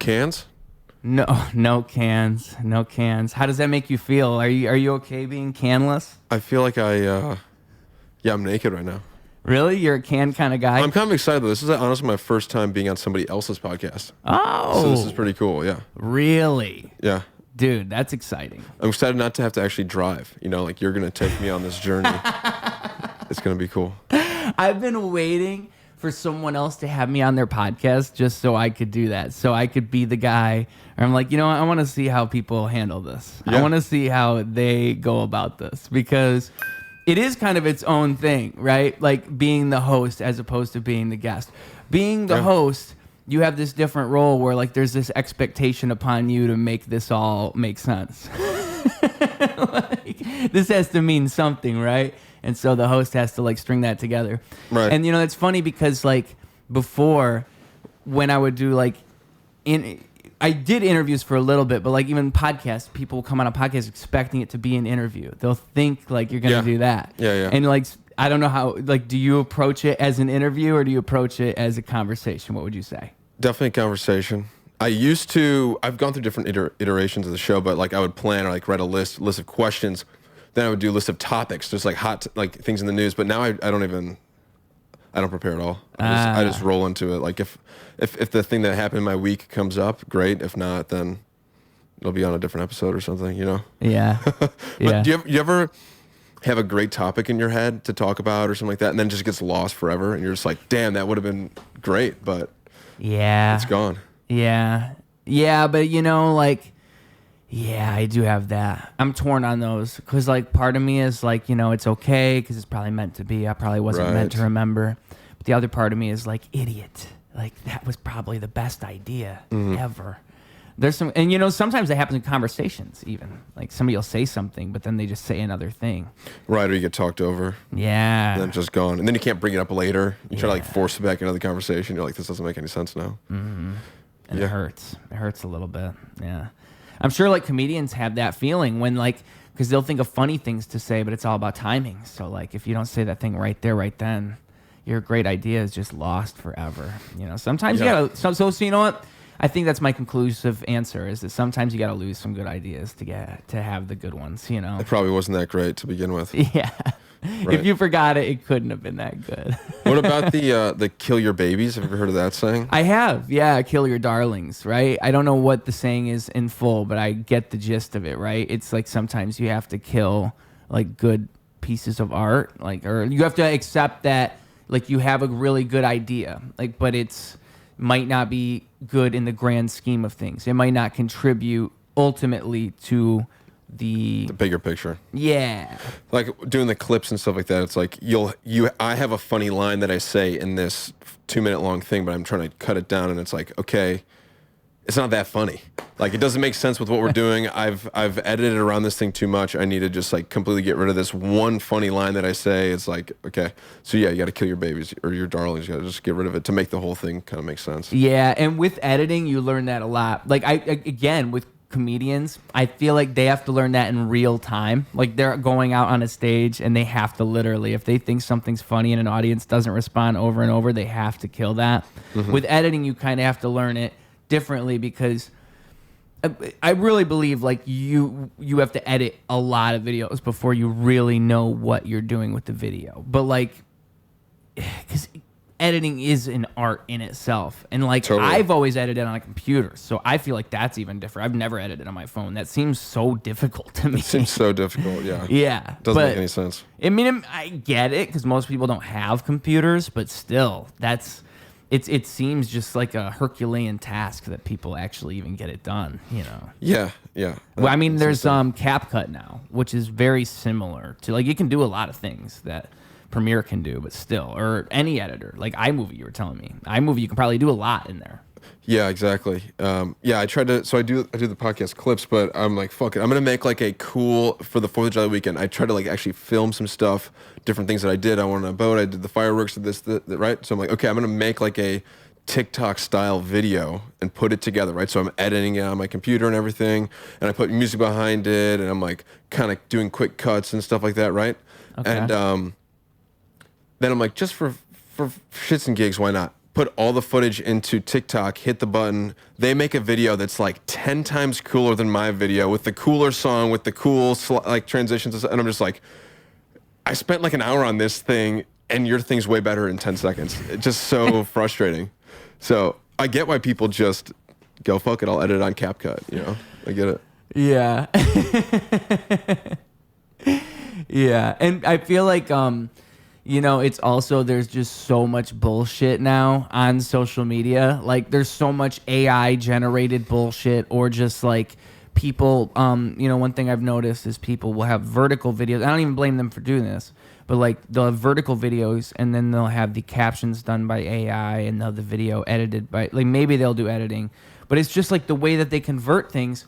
Cans? No cans. No cans. How does that make you feel? Are you okay being canless? I feel like I'm naked right now. Really? You're a can kind of guy? I'm kind of excited though. This is honestly my first time being on somebody else's podcast. Oh. So this is pretty cool, yeah. Really? Yeah. Dude, that's exciting. I'm excited not to have to actually drive. You know, like you're going to take me on this journey. It's going to be cool. I've been waiting for someone else to have me on their podcast just so I could do that. So I could be the guy. Or I'm like, you know what? I want to see how people handle this. Yeah. I want to see how they go about this because it is kind of its own thing, right? Like being the host as opposed to being the guest. Being the host, you have this different role where like there's this expectation upon you to make this all make sense. Like, this has to mean something, right? And so the host has to like string that together. Right. And you know, it's funny because like before when I would do like I did interviews for a little bit, but like even podcasts, people will come on a podcast expecting it to be an interview. They'll think like you're going to do that. Yeah. And like, I don't know how, like, do you approach it as an interview or do you approach it as a conversation? What would you say? Definitely a conversation. I've gone through different iterations of the show, but like I would plan or like write a list of questions. Then I would do a list of topics, just like like things in the news. But now I don't prepare at all. I just roll into it. Like if the thing that happened in my week comes up, great. If not, then it'll be on a different episode or something, you know? Yeah. But do you ever have a great topic in your head to talk about or something like that, and then it just gets lost forever, and you're just like, damn, that would have been great, but it's gone. Yeah, but you know, like, yeah, I do have that. I'm torn on those because, like, part of me is like, you know, it's okay because it's probably meant to be. I probably wasn't meant to remember. But the other part of me is like, idiot. Like, that was probably the best idea ever. There's some, and you know, sometimes that happens in conversations even. Like, somebody will say something, but then they just say another thing. Right, or you get talked over. Yeah. And then it's just gone. And then you can't bring it up later. You try to, like, force it back into the conversation. You're like, this doesn't make any sense now. Mm-hmm. And it hurts. It hurts a little bit. Yeah. I'm sure like comedians have that feeling when like, because they'll think of funny things to say, but it's all about timing. So like if you don't say that thing right there, right then, your great idea is just lost forever. You know, sometimes you gotta, so you know what? I think that's my conclusive answer is that sometimes you gotta lose some good ideas to have the good ones, you know? It probably wasn't that great to begin with. Yeah. Right. If you forgot it, it couldn't have been that good. What about the kill your babies? Have you ever heard of that saying? I have, yeah, kill your darlings, right? I don't know what the saying is in full, but I get the gist of it, right? It's like sometimes you have to kill like good pieces of art, like, or you have to accept that like you have a really good idea, like, but it's might not be good in the grand scheme of things. It might not contribute ultimately to the bigger picture. Yeah. Like doing the clips and stuff like that. It's like I have a funny line that I say in this 2-minute long thing, but I'm trying to cut it down, and it's like, okay, it's not that funny. Like it doesn't make sense with what we're doing. I've edited around this thing too much. I need to just like completely get rid of this one funny line that I say. It's like, okay, so yeah, you got to kill your babies or your darlings. You got to just get rid of it to make the whole thing kind of make sense. Yeah, and with editing, you learn that a lot. Like again with comedians, I feel like they have to learn that in real time. Like they're going out on a stage and they have to literally, if they think something's funny and an audience doesn't respond over and over, they have to kill that. Mm-hmm. With editing, you kind of have to learn it differently because I really believe like you have to edit a lot of videos before you really know what you're doing with the video. But like, because editing is an art in itself. And like totally. I've always edited on a computer, so I feel like that's even different. I've never edited on my phone. That seems so difficult to me. It seems so difficult, yeah. Yeah. Doesn't make any sense. I mean, I get it because most people don't have computers, but still, it seems just like a Herculean task that people actually even get it done, you know? Yeah. Well, I mean, there's CapCut now, which is very similar to, like, you can do a lot of things that Premiere can do, but still, or any editor, like iMovie, you were telling me. iMovie, you can probably do a lot in there. Yeah, exactly. I tried to, so I do the podcast clips, but I'm like, fuck it. I'm going to make like a cool, for the 4th of July weekend, I try to like actually film some stuff, different things that I did. I went on a boat, I did the fireworks, right? So I'm like, okay, I'm going to make like a TikTok style video and put it together, right? So I'm editing it on my computer and everything, and I put music behind it, and I'm like kind of doing quick cuts and stuff like that, right? Okay. And then I'm like, just for shits and gigs, why not put all the footage into TikTok, hit the button. They make a video that's like 10 times cooler than my video with the cooler song, with the cool like transitions. And I'm just like, I spent like an hour on this thing and your thing's way better in 10 seconds. It's just so frustrating. So I get why people just go, fuck it, I'll edit it on CapCut, you know? I get it. Yeah. Yeah. And I feel like, you know, it's also, there's just so much bullshit now on social media. Like, there's so much AI generated bullshit, or just like people, you know, one thing I've noticed is people will have vertical videos. I don't even blame them for doing this, but like they'll have vertical videos and then they'll have the captions done by AI and they'll have the video edited by, like, maybe they'll do editing, but it's just like the way that they convert things.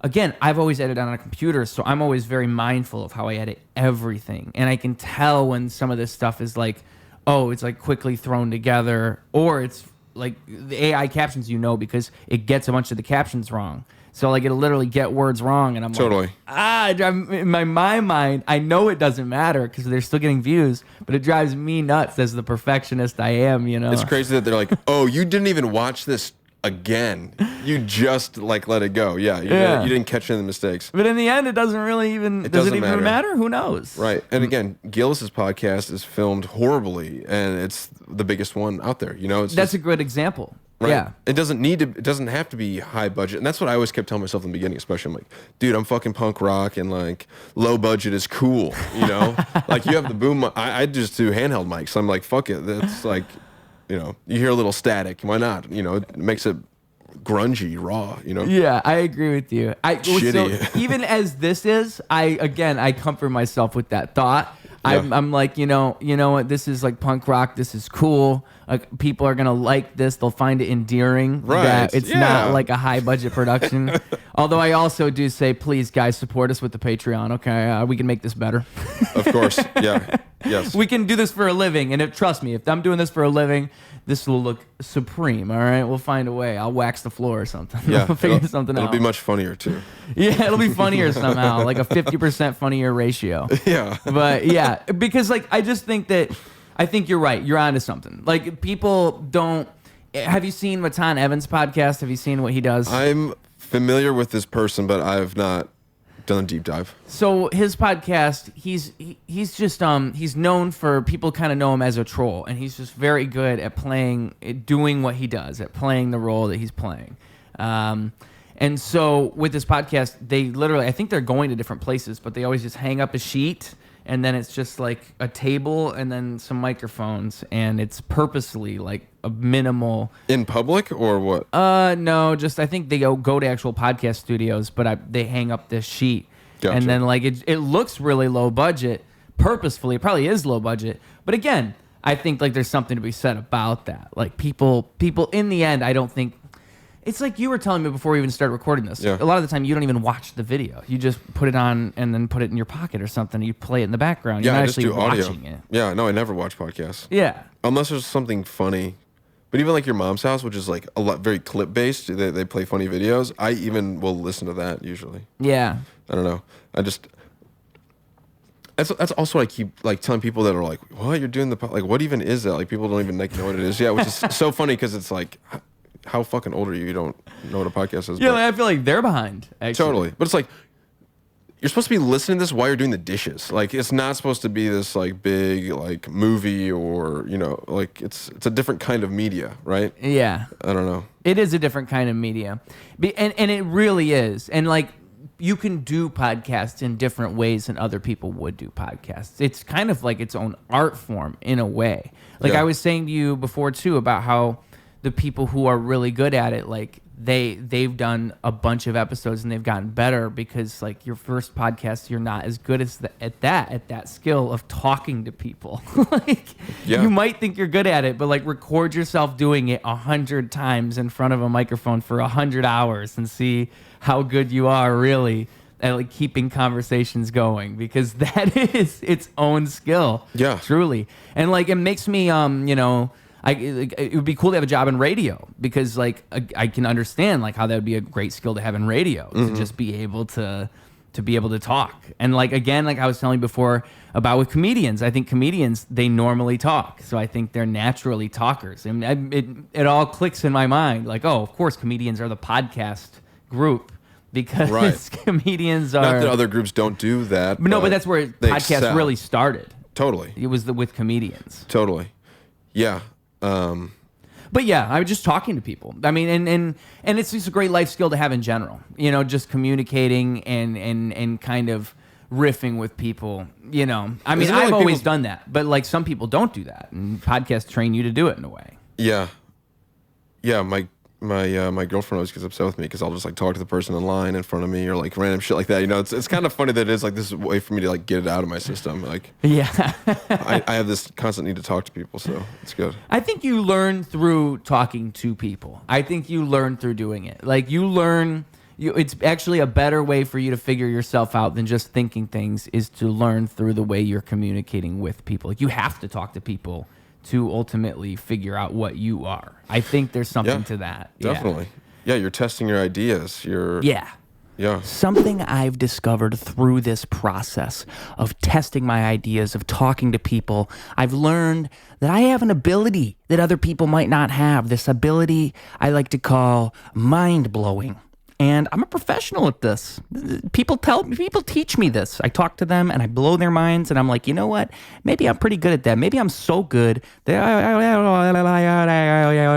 Again, I've always edited on a computer, so I'm always very mindful of how I edit everything. And I can tell when some of this stuff is like, oh, it's like quickly thrown together, or it's like the AI captions, you know, because it gets a bunch of the captions wrong. So like it'll literally get words wrong, and I'm Totally. like, in my mind, I know it doesn't matter because they're still getting views, but it drives me nuts as the perfectionist I am, you know. It's crazy that they're like, oh, you didn't even watch this again. You just like let it go. Yeah, you didn't catch any of the mistakes. But in the end, it doesn't really even. Does it even matter? Who knows? Right. And again, Gillis's podcast is filmed horribly, and it's the biggest one out there. You know, it's that's a good example. Right? Yeah. It doesn't need to. It doesn't have to be high budget, and that's what I always kept telling myself in the beginning. Especially, I'm like, dude, I'm fucking punk rock, and like low budget is cool. You know, like you have the boom. I just do handheld mics. I'm like, fuck it. That's like, you know, you hear a little static. Why not? You know, it makes it grungy, raw, you know? Yeah, I agree with you. Shitty. So even as this is, I comfort myself with that thought. Yeah. I'm like, you know what? This is like punk rock. This is cool. Like, people are gonna like this. They'll find it endearing. Right. That it's not like a high budget production. Although I also do say, please, guys, support us with the Patreon. Okay, we can make this better. Of course. Yeah. Yes. We can do this for a living, and trust me, if I'm doing this for a living, this will look supreme. All right, we'll find a way. I'll wax the floor or something. Yeah, we'll figure something out. It'll be much funnier too. Yeah, it'll be funnier somehow, like a 50% funnier ratio. Yeah. But yeah, because like I just think that I think you're right. You're onto something. Like, people don't. Have you seen Matan Evans' podcast? Have you seen what he does? I'm familiar with this person, but I have not done a deep dive. So his podcast, he's just he's known for, people kind of know him as a troll, and he's just very good at doing what he does, at playing the role that he's playing. And so with this podcast, they literally, I think they're going to different places, but they always just hang up a sheet, and then it's just like a table and then some microphones, and it's purposely like a minimal. In public or what? No, just I think they go to actual podcast studios, but they hang up this sheet. Gotcha. And then like it looks really low budget, purposefully. It probably is low budget, but again, I think like there's something to be said about that. Like people in the end, I don't think. It's like you were telling me before we even started recording this. Yeah. A lot of the time, you don't even watch the video. You just put it on and then put it in your pocket or something. You play it in the background. Yeah, You're not I just actually do audio. watching it. Yeah, no, I never watch podcasts. Yeah. Unless there's something funny. But even like Your Mom's House, which is like a lot very clip based, they play funny videos. I even will listen to that usually. Yeah. I don't know. That's also what I keep like telling people that are like, what, you're doing like, what even is that? Like, people don't even like know what it is. Yeah, which is so funny because it's like, how fucking old are you? You don't know what a podcast is. Yeah, I feel like they're behind. Actually. Totally. But it's like, you're supposed to be listening to this while you're doing the dishes. Like, it's not supposed to be this like big like movie, or, you know, like it's a different kind of media, right? Yeah. I don't know. It is a different kind of media. And it really is. And like, you can do podcasts in different ways than other people would do podcasts. It's kind of like its own art form in a way. Like, Yeah. I was saying to you before too about how the people who are really good at it, like they've done a bunch of episodes and they've gotten better, because like your first podcast, you're not as good as at that skill of talking to people. Like, Yeah. you might think you're good at it, but like, record yourself doing it 100 times in front of a microphone for 100 hours and see how good you are really at like keeping conversations going, because that is its own skill. Yeah. Truly. And like, it makes me you know, it would be cool to have a job in radio, because like I can understand like how that would be a great skill to have in radio, to just be able to to be able to talk. And like, again, like I was telling you before about with comedians, I think comedians, they normally talk. So I think they're naturally talkers. And it all clicks in my mind. Like, oh, of course, comedians are the podcast group because comedians are. Not that other groups don't do that. No, but that's where podcasts really started. Totally. It was with comedians. Totally. Yeah. But yeah, I was just talking to people. I mean, and it's just a great life skill to have in general. You know, just communicating and kind of riffing with people. You know, I mean, I've always done that, but like some people don't do that, and podcasts train you to do it in a way. Yeah, yeah. My girlfriend always gets upset with me because I'll just like talk to the person in line in front of me or like random shit like that. You know, it's kind of funny that it's like this is a way for me to like get it out of my system. Like, yeah, I have this constant need to talk to people, so it's good. I think you learn through talking to people. I think you learn through doing it. Like you learn. It's actually a better way for you to figure yourself out than just thinking things is to learn through the way you're communicating with people. Like you have to talk to people to ultimately figure out what you are. I think there's something to that. Definitely. Yeah, you're testing your ideas. Yeah. Something I've discovered through this process of testing my ideas, of talking to people, I've learned that I have an ability that other people might not have. This ability I like to call mind-blowing. And I'm a professional at this. People teach me this. I talk to them and I blow their minds and I'm like, you know what? Maybe I'm pretty good at that. Maybe I'm so good that I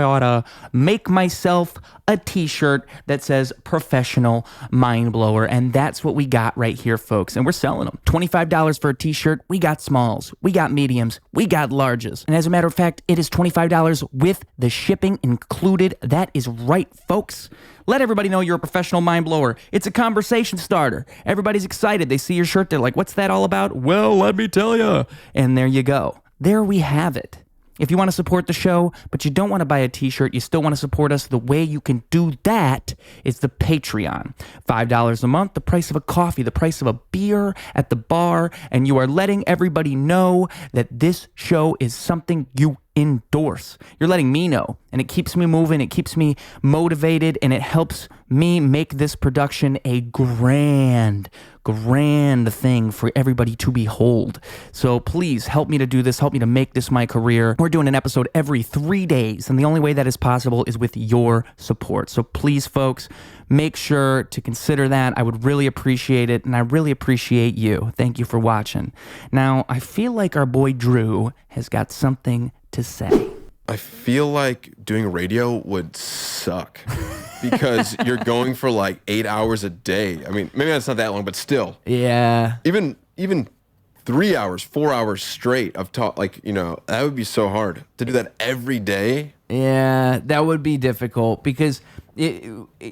ought to make myself a t-shirt that says professional mind blower. And that's what we got right here, folks. And we're selling them. $25 for a t-shirt. We got smalls. We got mediums. We got larges. And as a matter of fact, it is $25 with the shipping included. That is right, folks. Let everybody know you're a professional mind blower. It's a conversation starter. Everybody's excited. They see your shirt. They're like, what's that all about? Well, let me tell you. And there you go. There we have it. If you want to support the show, but you don't want to buy a t-shirt, you still want to support us, the way you can do that is the Patreon. $5 a month, the price of a coffee, the price of a beer at the bar, and you are letting everybody know that this show is something you endorse. You're letting me know, and it keeps me moving, it keeps me motivated, and it helps me make this production a grand thing for everybody to behold. So please help me to do this, help me to make this my career. We're doing an episode every 3 days, and the only way that is possible is with your support. So please, folks, make sure to consider that. I would really appreciate it, and I really appreciate you. Thank you for watching. Now, I feel like our boy Drew has got something to say. I feel like doing radio would suck because you're going for like 8 hours a day. I mean, maybe that's not that long, but still. Yeah. Even 3 hours, 4 hours straight of talk, like, you know, that would be so hard to do that every day. Yeah, that would be difficult because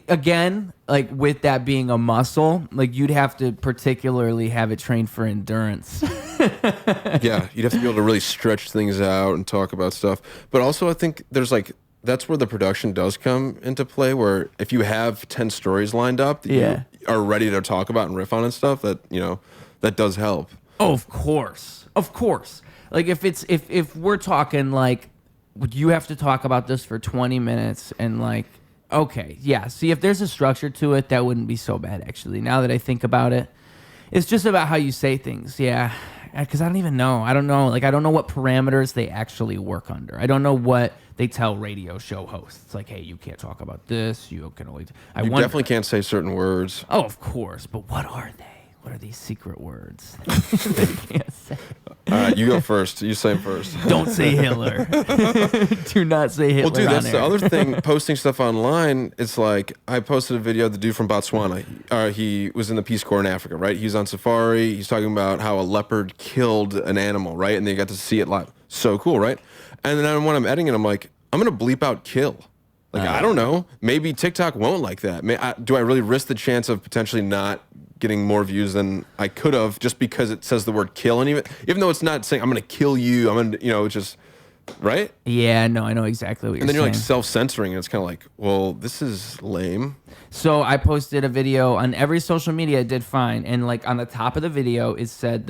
again, like with that being a muscle, like you'd have to particularly have it trained for endurance. Yeah, you'd have to be able to really stretch things out and talk about stuff. But also I think there's like, that's where the production does come into play, where if you have 10 stories lined up that you are ready to talk about and riff on and stuff, that, you know, that does help. Oh, of course. Like if we're talking like, you have to talk about this for 20 minutes and like, okay, yeah. See, if there's a structure to it, that wouldn't be so bad, actually. Now that I think about it, it's just about how you say things. Yeah, because I don't even know. I don't know. Like, I don't know what parameters they actually work under. I don't know what they tell radio show hosts. Like, hey, you can't talk about this. You can only. You definitely can't say certain words. Oh, of course. But what are they? What are these secret words they can't say? All right, you go first. You say them first. Don't say Hitler. Do not say Hitler. Well, dude, that's the other thing. Posting stuff online, it's like I posted a video of the dude from Botswana. He was in the Peace Corps in Africa, right? He was on safari. He's talking about how a leopard killed an animal, right? And they got to see it live. So cool, right? And then when I'm editing it, I'm like, I'm going to bleep out kill. Like, I don't know. Maybe TikTok won't like that. Do I really risk the chance of potentially not getting more views than I could have just because it says the word kill? And even though it's not saying I'm going to kill you, I'm going to, you know, it's just, right? Yeah, no, I know exactly what you're saying. And then you're like self-censoring, and it's kind of like, well, this is lame. So I posted a video on every social media. It did fine. And like on the top of the video, it said,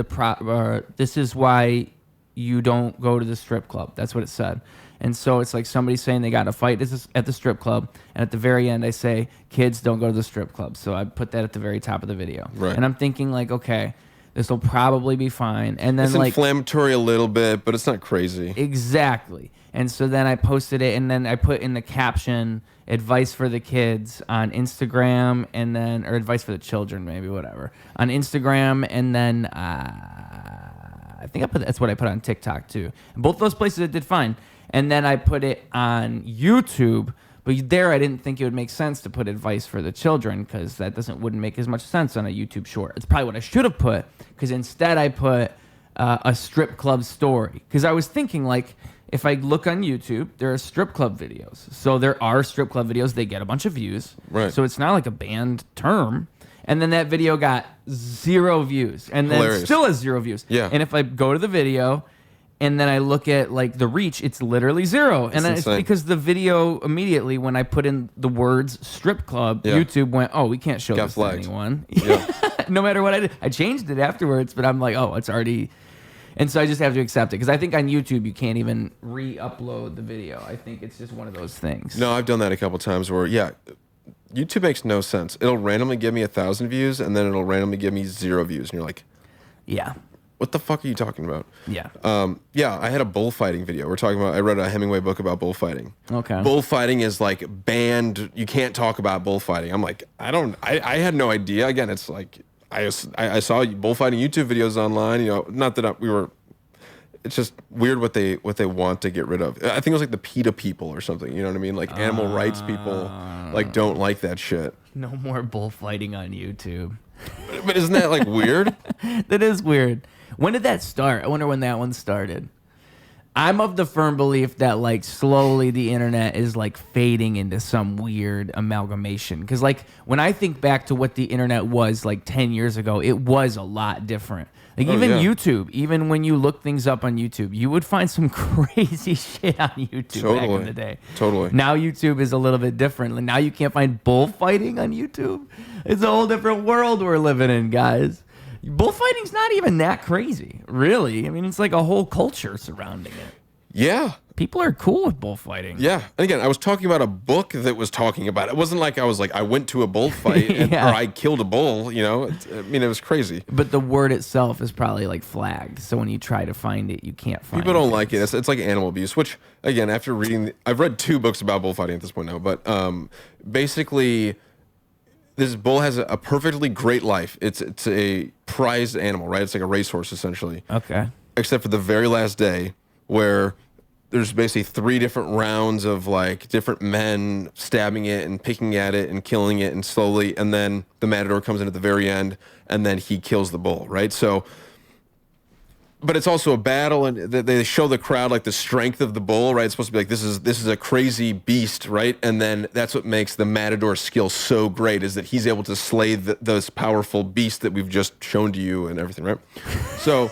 this is why you don't go to the strip club. That's what it said. And so it's like somebody saying they got in a fight at the strip club, and at the very end I say, kids don't go to the strip club. So I put that at the very top of the video. Right. And I'm thinking like, okay, this will probably be fine. And then It's like inflammatory a little bit, but it's not crazy. exactly. And so then I posted it, and then I put in the caption, advice for the kids on Instagram, and then, or advice for the children, maybe, whatever, on Instagram, and then I think that's what I put on TikTok too. Both those places it did fine. And then I put it on YouTube, but there I didn't think it would make sense to put advice for the children, because that wouldn't make as much sense on a YouTube short. It's probably what I should have put, because instead I put a strip club story, because I was thinking like, if I look on YouTube, there are strip club videos. So there are strip club videos. They get a bunch of views. Right. So it's not like a banned term. And then that video got 0 views. And then Hilarious. still has 0 views. Yeah. And if I go to the video and then I look at like the reach, it's literally 0. And it's insane. because the video immediately, when I put in the words strip club, Yeah. YouTube went, oh, we can't show Got this flagged. to anyone. Yeah. No matter what I did. I changed it afterwards, but I'm like, oh, it's already... And so I just have to accept it, because I think on YouTube you can't even re-upload the video. I think it's just one of those things. No, I've done that a couple times where, yeah, YouTube makes no sense. It'll randomly give me 1,000 views, and then it'll randomly give me 0 views. And you're like, Yeah. what the fuck are you talking about? Yeah. Yeah, I had a bullfighting video. I read a Hemingway book about bullfighting. Okay. Bullfighting is like banned. You can't talk about bullfighting. I'm like, I had no idea. Again, it's like, I saw bullfighting YouTube videos online. You know, not that we were. It's just weird what they want to get rid of. I think it was like the PETA people or something. You know what I mean? Like animal rights people, like don't like that shit. No more bullfighting on YouTube. But isn't that like weird? That is weird. When did that start? I wonder when that one started. I'm of the firm belief that like slowly the internet is like fading into some weird amalgamation. Because like when I think back to what the internet was like 10 years ago, it was a lot different. Like even yeah. YouTube, even when you look things up on YouTube, you would find some crazy shit on YouTube back in the day. Totally. Now YouTube is a little bit different. Like now you can't find bullfighting on YouTube. It's a whole different world we're living in, guys. Bullfighting's not even that crazy, really. I mean, it's like a whole culture surrounding it. Yeah. People are cool with bullfighting. Yeah. And again, I was talking about a book that was talking about it. It wasn't like I went to a bullfight Yeah. or I killed a bull, you know? It was crazy. But the word itself is probably like flagged. So when you try to find it, you can't find it. People don't like it. It's like animal abuse, which, again, after reading... I've read 2 books about bullfighting at this point now, but basically... This bull has a perfectly great life. It's a prized animal, right? It's like a racehorse, essentially. Okay. Except for the very last day, where there's basically 3 different rounds of like different men stabbing it and picking at it and killing it and slowly, and then the matador comes in at the very end, and then he kills the bull, right? So, but it's also a battle, and they show the crowd like the strength of the bull, right? It's supposed to be like this is a crazy beast, right? And then that's what makes the matador's skill so great, is that he's able to slay those powerful beast that we've just shown to you and everything, right? So,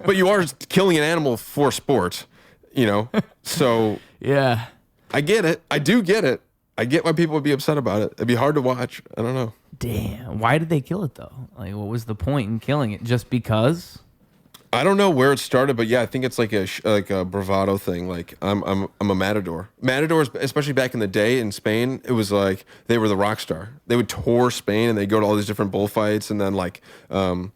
but you are killing an animal for sport, you know? So Yeah. I get it. I do get it. I get why people would be upset about it. It'd be hard to watch. I don't know. Damn. Why did they kill it though? Like, what was the point in killing it? Just because? I don't know where it started, but yeah, I think it's like a bravado thing. Like I'm a matador. Matadors, especially back in the day in Spain, it was like they were the rock star. They would tour Spain and they go to all these different bullfights, and then like, you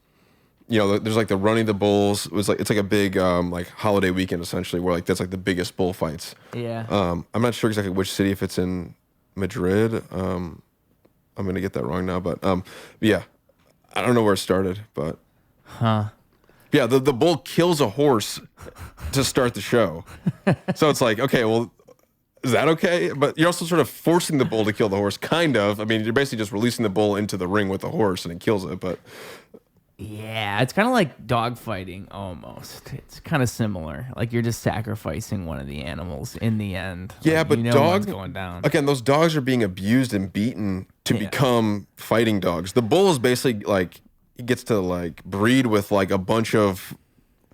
know, there's like the running the bulls. It's like a big like holiday weekend essentially, where like that's like the biggest bullfights. Yeah. I'm not sure exactly which city, if it's in Madrid. I'm gonna get that wrong now, but yeah, I don't know where it started, but yeah, the bull kills a horse to start the show. So it's like, okay, well, is that okay? But you're also sort of forcing the bull to kill the horse, kind of. I mean, you're basically just releasing the bull into the ring with the horse and it kills it, but... Yeah, it's kind of like dog fighting almost. It's kind of similar. Like you're just sacrificing one of the animals in the end. Yeah, Like, but you know dogs... what's going down. Again, those dogs are being abused and beaten to become fighting dogs. The bull is basically like... He gets to like breed with like a bunch of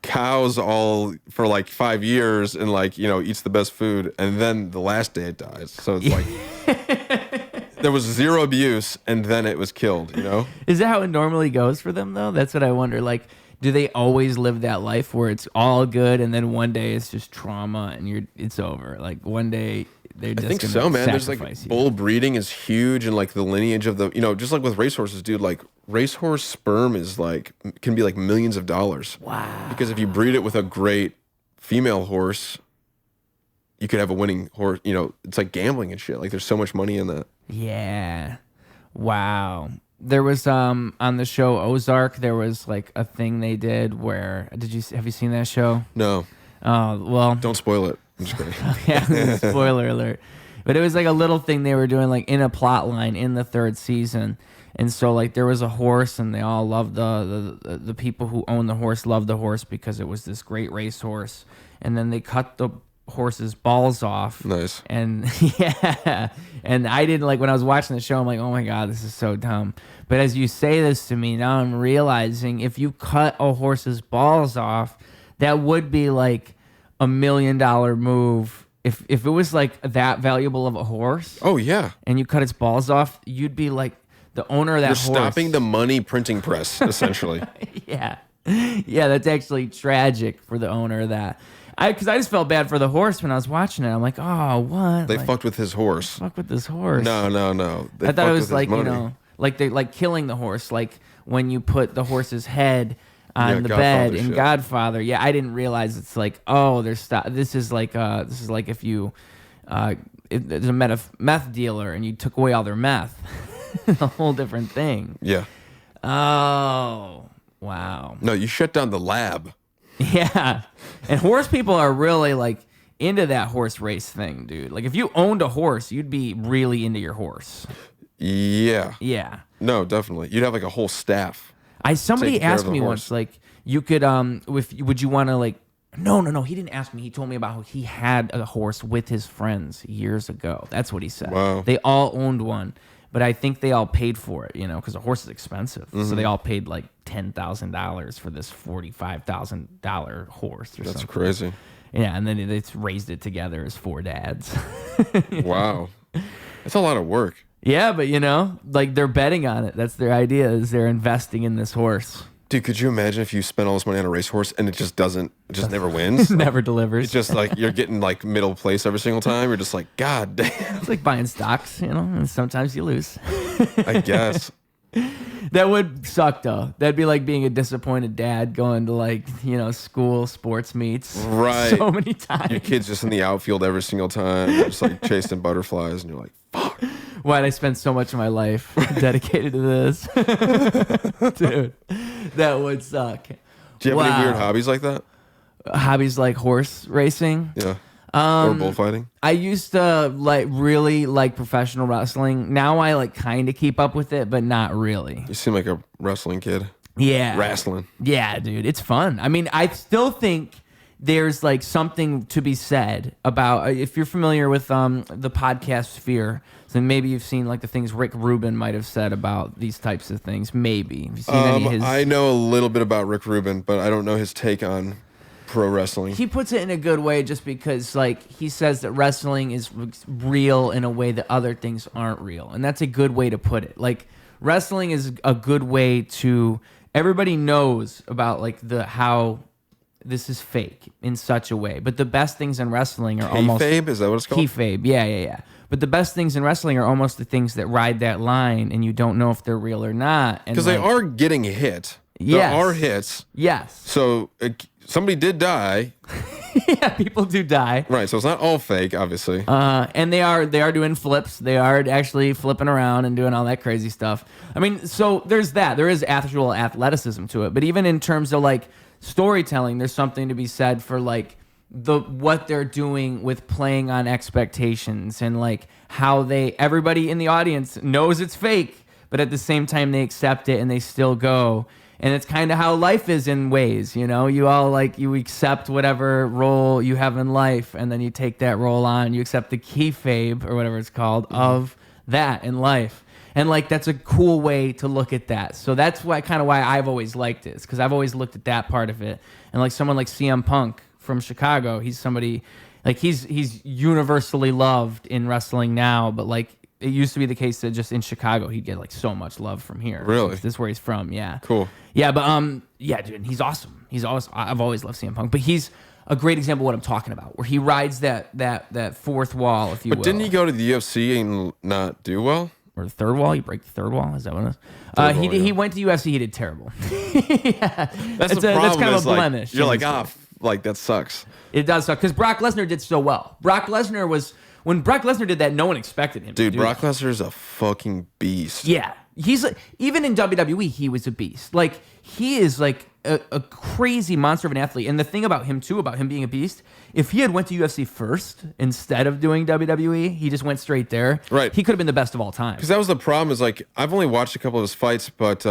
cows all for like 5 years and like, you know, eats the best food, and then the last day it dies. So it's like there was 0 abuse and then it was killed, you know? Is that how it normally goes for them though? That's what I wonder. Like, do they always live that life where it's all good and then one day it's just trauma and it's over? Like one day they're just I think gonna so, man. There's sacrifice like you. bull breeding is huge, and like the lineage of the, just like with racehorses, dude. Like racehorse sperm is like can be like millions of dollars. Wow. Because if you breed it with a great female horse, you could have a winning horse. It's like gambling and shit. Like there's so much money in that. Yeah. Wow. There was on the show Ozark, there was like a thing they did where have you seen that show? No. Oh, well. Don't spoil it. I'm just kidding. Yeah, spoiler alert. But it was like a little thing they were doing like in a plot line in the 3rd season. And so like there was a horse and they all loved the people who owned the horse loved the horse because it was this great racehorse. And then they cut the horse's balls off. Nice. And yeah. And I didn't like when I was watching the show, I'm like, oh my God, this is so dumb. But as you say this to me, now I'm realizing if you cut a horse's balls off, that would be like $1 million move. If it was like that valuable of a horse. Oh yeah. And you cut its balls off, you'd be like the owner of that horse. You're stopping the money printing press, essentially. Yeah. Yeah, that's actually tragic for the owner of that. Because I just felt bad for the horse when I was watching it. I'm like, oh, what? They fucked with his horse. Fuck with this horse. No. They I thought it was fucked with his like, money. like they're like killing the horse. Like when you put the horse's head on the Godfather bed in shit. Godfather. Yeah, I didn't realize it's like, oh, this is like if you there's a meth dealer and you took away all their meth. A whole different thing. Yeah. Oh, wow. No, you shut down the lab. Yeah. And horse people are really like into that horse race thing, dude. Like if you owned a horse, you'd be really into your horse. Yeah. Yeah. No, definitely. You'd have like a whole staff. Somebody taking care asked of the me horse. once, like, you could would you want to like no, he didn't ask me. He told me about how he had a horse with his friends years ago. That's what he said. Wow. They all owned one, but I think they all paid for it, because a horse is expensive. Mm-hmm. So they all paid like $10,000 for this $45,000 horse or That's something. crazy. Yeah, and then they raised it together as 4 dads. Wow. That's a lot of work. Yeah, but like they're betting on it. That's their idea, is they're investing in this horse. Dude, could you imagine if you spent all this money on a racehorse and it just never wins? Never delivers. It's just like you're getting like middle place every single time. You're just like, God damn. It's like buying stocks, and sometimes you lose. I guess. That would suck, though. That'd be like being a disappointed dad going to like, school sports meets. Right. So many times. Your kid's just in the outfield every single time. You're just like chasing butterflies and you're like, fuck. Why'd I spend so much of my life dedicated to this? Dude, that would suck. Do you have any weird hobbies like that? Hobbies like horse racing? Yeah. Or bullfighting? I used to really like professional wrestling. Now I like kind of keep up with it, but not really. You seem like a wrestling kid. Yeah. Wrestling. Yeah, dude. It's fun. I mean, I still think there's like something to be said about, if you're familiar with the podcast sphere, then maybe you've seen like the things Rick Rubin might have said about these types of things. Maybe. Have you seen any of his? I know a little bit about Rick Rubin, but I don't know his take on pro wrestling. He puts it in a good way just because like he says that wrestling is real in a way that other things aren't real. And that's a good way to put it. Like wrestling is a good way to, everybody knows about like how this is fake in such a way. But the best things in wrestling are almost... Kayfabe? Is that what it's called? Kayfabe, yeah. But the best things in wrestling are almost the things that ride that line and you don't know if they're real or not. Because they are getting hit. There are hits. Yes. So somebody did die. Yeah, people do die. Right, so it's not all fake, obviously. And they are doing flips. They are actually flipping around and doing all that crazy stuff. I mean, so there's that. There is actual athleticism to it. But even in terms of like storytelling, there's something to be said for like what they're doing with playing on expectations and like how everybody in the audience knows it's fake, but at the same time they accept it and they still go. And it's kind of how life is in ways, you all you accept whatever role you have in life and then you take that role on, you accept the kayfabe or whatever it's called of that in life. And like, that's a cool way to look at that. So that's why I've always liked it, because I've always looked at that part of it. And like someone like CM Punk from Chicago, he's somebody like he's universally loved in wrestling now, but like it used to be the case that just in Chicago he'd get like so much love from here. Really? This is where he's from. Yeah. Cool. Yeah, but yeah, dude, he's awesome. I've always loved CM Punk, but he's a great example of what I'm talking about, where he rides that fourth wall, if you will. But didn't he go to the UFC and not do well? Or the third wall? You break the third wall? Is that what it is? He went to UFC. He did terrible. Yeah. That's the problem. That's kind of a like, blemish. you're like, like that sucks. It does suck because Brock Lesnar did so well. When Brock Lesnar did that, no one expected him. Dude, to do Brock that. Lesnar is a fucking beast. Yeah, he's even in WWE, he was a beast. Like he is like a crazy monster of an athlete. And the thing about him too, about him being a beast, if he had went to UFC first instead of doing WWE, he just went straight there. Right. He could have been the best of all time. Because that was the problem. Is like I've only watched a couple of his fights, but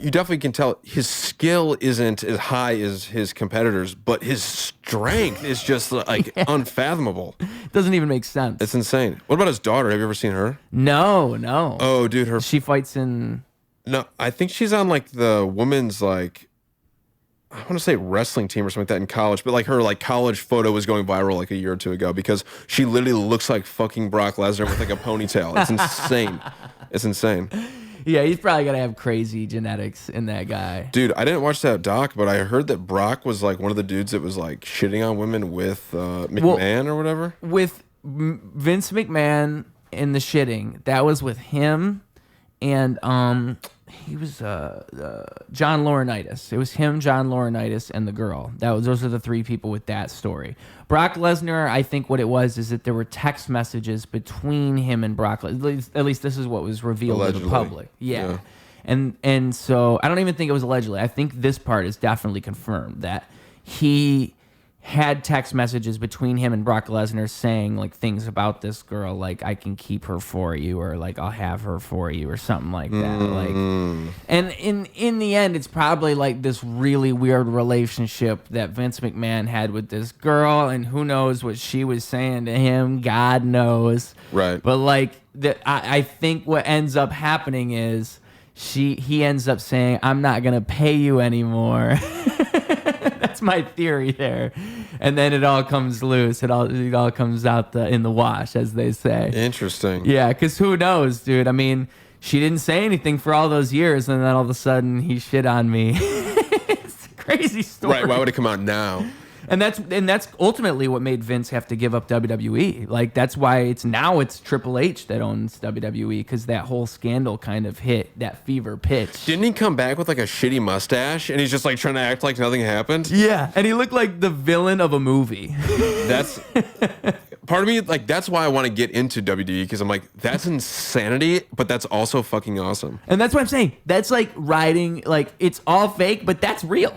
you definitely can tell his skill isn't as high as his competitors, but his strength is just like unfathomable. Doesn't even make sense. It's insane. What about his daughter? Have you ever seen her? No. Oh, dude, She fights in. No, I think she's on like the women's like. I want to say wrestling team or something like that in college, but like her like college photo was going viral like a year or two ago because she literally looks like fucking Brock Lesnar with like a ponytail. It's insane. It's insane. Yeah, he's probably gonna have crazy genetics in that guy. Dude, I didn't watch that doc, but I heard that Brock was like one of the dudes that was like shitting on women with McMahon or whatever. With Vince McMahon in the shitting, that was with him and he was John Laurinaitis. It was him, John Laurinaitis, and the girl. Those are the three people with that story. Brock Lesnar, I think what it was is that there were text messages between him and Brock. At least this is what was revealed to the public. Yeah. And so I don't even think it was allegedly. I think this part is definitely confirmed that he had text messages between him and Brock Lesnar saying like things about this girl, like I can keep her for you, or like I'll have her for you, or something like that. Like, and in the end, it's probably like this really weird relationship that Vince McMahon had with this girl, and who knows what she was saying to him? God knows. Right. But like I think what ends up happening is he ends up saying, "I'm not gonna pay you anymore." That's my theory there. And then it all comes loose. It all comes out in the wash, as they say. Interesting. Yeah, because who knows, dude? I mean, she didn't say anything for all those years, and then all of a sudden he shit on me. It's a crazy story. Right, why would it come out now? And that's ultimately what made Vince have to give up WWE. Like that's why it's Triple H that owns WWE, because that whole scandal kind of hit that fever pitch. Didn't he come back with like a shitty mustache and he's just like trying to act like nothing happened? Yeah, and he looked like the villain of a movie. That's part of me, like that's why I want to get into WWE, because I'm like, that's insanity, but that's also fucking awesome. And that's what I'm saying. That's like riding, like it's all fake, but that's real.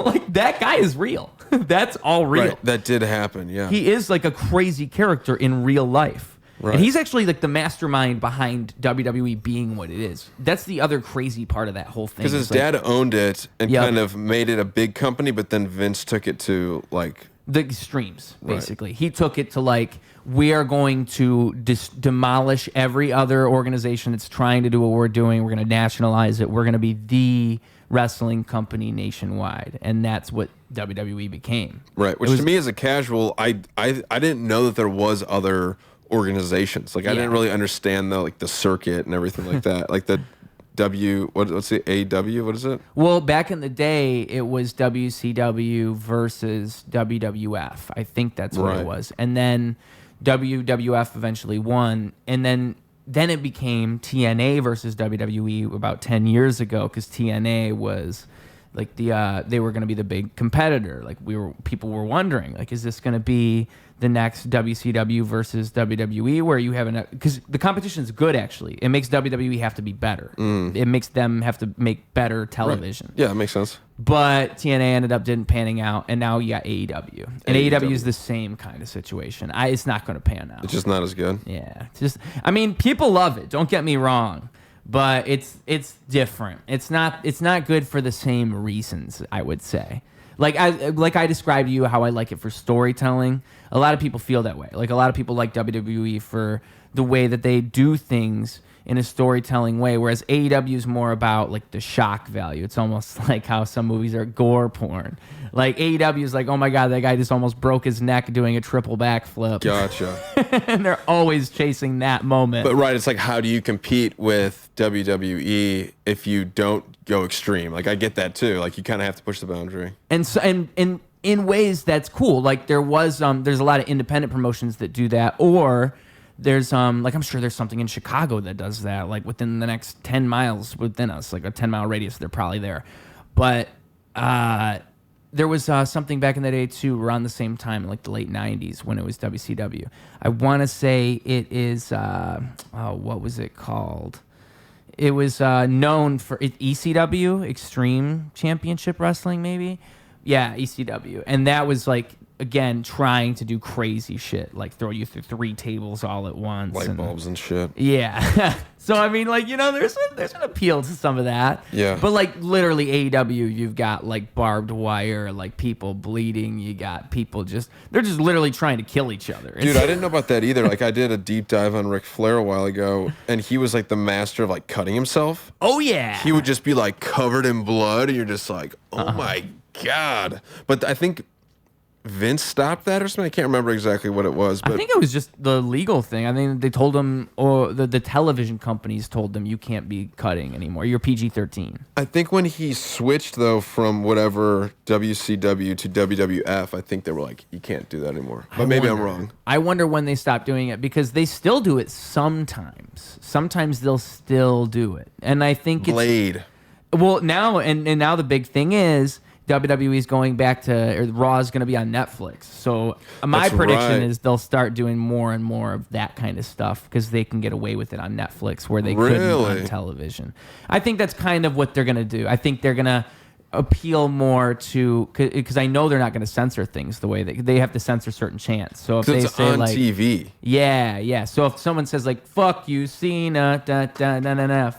Like that guy is real. That's all real. Right, that did happen, yeah. He is like a crazy character in real life. Right. And he's actually like the mastermind behind WWE being what it is. That's the other crazy part of that whole thing. Because his dad owned it and kind of made it a big company, but then Vince took it to like... the extremes, basically. Right. He took it to like, we are going to demolish every other organization that's trying to do what we're doing. We're going to nationalize it. We're going to be the wrestling company nationwide. And that's what WWE became. Right, which to me as a casual, I didn't know that there was other organizations. Like I didn't really understand the circuit and everything like that. Like the what's the AW? What is it? Well, back in the day, it was WCW versus WWF. I think that's what it was. And then WWF eventually won. And then it became TNA versus WWE about 10 years ago, because TNA was like they were going to be the big competitor. Like people were wondering, like, is this going to be the next WCW versus WWE, where you have because the competition is good, actually. It makes WWE have to be better. It makes them have to make better television. Right. Yeah, that makes sense. But TNA ended up didn't panning out, and now you got AEW. And AEW is the same kind of situation. It's not going to pan out. It's just not as good. Yeah. I mean, people love it. Don't get me wrong. But it's different. It's not good for the same reasons, I would say. Like I described to you how I like it for storytelling. A lot of people feel that way. Like a lot of people like WWE for the way that they do things in a storytelling way, whereas AEW is more about like the shock value. It's almost like how some movies are gore porn. Like AEW is like, oh my God, that guy just almost broke his neck doing a triple backflip. Gotcha. And they're always chasing that moment. But right, it's like, how do you compete with WWE if you don't go extreme? Like, I get that too. Like, you kind of have to push the boundary. And so, and in ways that's cool. Like there's a lot of independent promotions that do that, or there's like I'm sure there's something in Chicago that does that. Like within the next 10 miles within us, like a 10-mile radius, they're probably there. But there was something back in the day too, around the same time, like the late '90s when it was WCW. I want to say it is what was it called? It was known for ECW, Extreme Championship Wrestling, maybe. Yeah, ECW. And that was like, again, trying to do crazy shit, like throw you through 3 tables all at once. Light bulbs and shit. Yeah. So, I mean, like, there's an appeal to some of that. Yeah. But, like, literally AEW, you've got, like, barbed wire, like, people bleeding. You got people they're just literally trying to kill each other. Dude, I didn't know about that either. Like, I did a deep dive on Ric Flair a while ago, and he was, like, the master of, like, cutting himself. Oh, yeah. He would just be, like, covered in blood, and you're just like, oh, my God. But I think Vince stopped that or something. I can't remember exactly what it was. But I think it was just the legal thing. I mean, they told him, or the television companies told them, you can't be cutting anymore. You're PG-13. I think when he switched, though, from whatever WCW to WWF, I think they were like, you can't do that anymore. But maybe I'm wrong. I wonder when they stopped doing it, because they still do it sometimes. Sometimes they'll still do it. And I think Blade. Well, now, and now the big thing is, WWE's going back to, or Raw is going to be on Netflix. So my prediction is they'll start doing more and more of that kind of stuff because they can get away with it on Netflix where they couldn't on television. I think that's kind of what they're going to do. I think they're going to appeal more to, because I know they're not going to censor things the way they have to censor certain chants. So if they say on like TV, yeah. So if someone says like "fuck you, Cena,"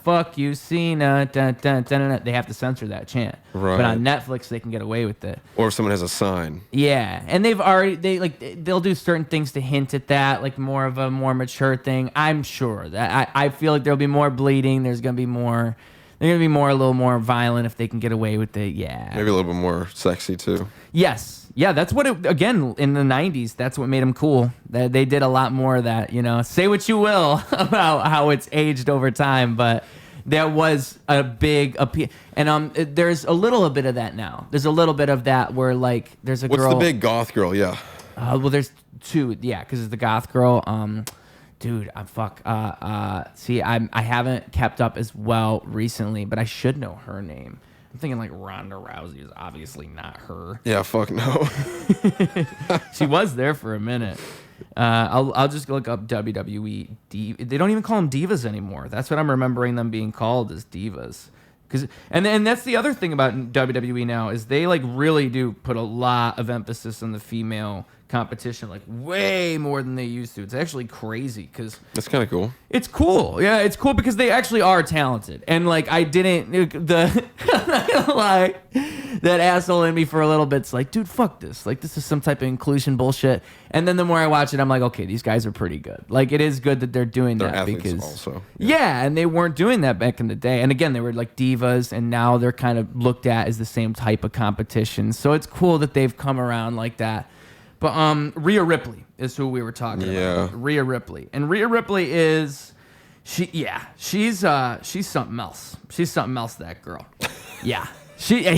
"fuck you, Cena," they have to censor that chant. Right. But on Netflix, they can get away with it. or if someone has a sign. Yeah, and they'll do certain things to hint at that, like more of a more mature thing. I'm sure that I feel like there'll be more bleeding. There's gonna be more. They're going to be a little more violent if they can get away with it, yeah. Maybe a little bit more sexy, too. Yes. Yeah, that's what again, in the 90s, that's what made them cool. They did a lot more of that, Say what you will about how it's aged over time, but there was a big appeal. And there's a little bit of that now. There's a little bit of that where, like, there's a girl. What's the big goth girl? Yeah. Well, there's 2, yeah, because it's the goth girl. Dude, see, I haven't kept up as well recently, but I should know her name. I'm thinking like Ronda Rousey is obviously not her. Yeah, fuck no. She was there for a minute. I'll just look up WWE. They don't even call them divas anymore. That's what I'm remembering them being called, as divas. And that's the other thing about WWE now is they like really do put a lot of emphasis on the female competition, like way more than they used to. It's actually crazy because that's kind of cool. It's cool. Yeah, it's cool because they actually are talented. And like I'm not gonna lie, that asshole in me for a little bit's like, dude, fuck this. Like this is some type of inclusion bullshit. And then the more I watch it, I'm like, okay, these guys are pretty good. Like it is good that they're doing they're that athletes because also. Yeah, and they weren't doing that back in the day. And again, they were like divas, and now they're kind of looked at as the same type of competition. So it's cool that they've come around like that. But Rhea Ripley is who we were talking about. Rhea Ripley. And Rhea Ripley is she's something else. She's something else, that girl. Yeah. She's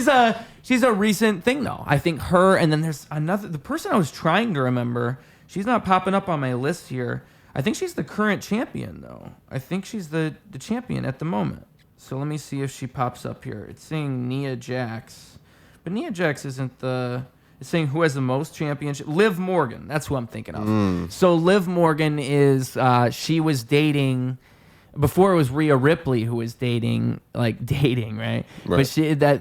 a recent thing though. I think her, and then there's the person I was trying to remember. She's not popping up on my list here. I think she's the current champion though. I think she's the champion at the moment. So let me see if she pops up here. It's saying Nia Jax. But Nia Jax isn't it's saying who has the most championship. Liv Morgan, that's who I'm thinking of. So Liv Morgan is, she was dating, before it was Rhea Ripley who was dating, right? But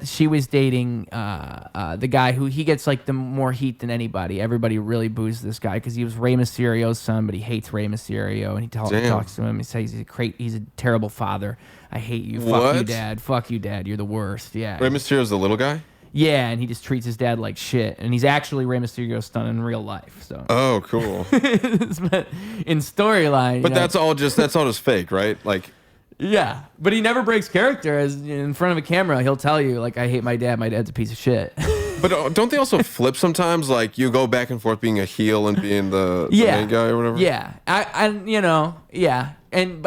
she was dating the guy who, he gets like the more heat than anybody. Everybody really boos this guy because he was Rey Mysterio's son, but he hates Rey Mysterio, and he talks to him. He says he's a terrible father. I hate you. Fuck you, Dad. Fuck you, Dad. You're the worst. Yeah. Rey Mysterio's the little guy? Yeah, and he just treats his dad like shit. And he's actually Rey Mysterio's son in real life. So. Oh, cool. But in storyline, but that's all just fake, right? Like. Yeah, but he never breaks character. As in front of a camera, he'll tell you like, "I hate my dad. My dad's a piece of shit." But don't they also flip sometimes? Like you go back and forth being a heel and being the main guy or whatever. Yeah, but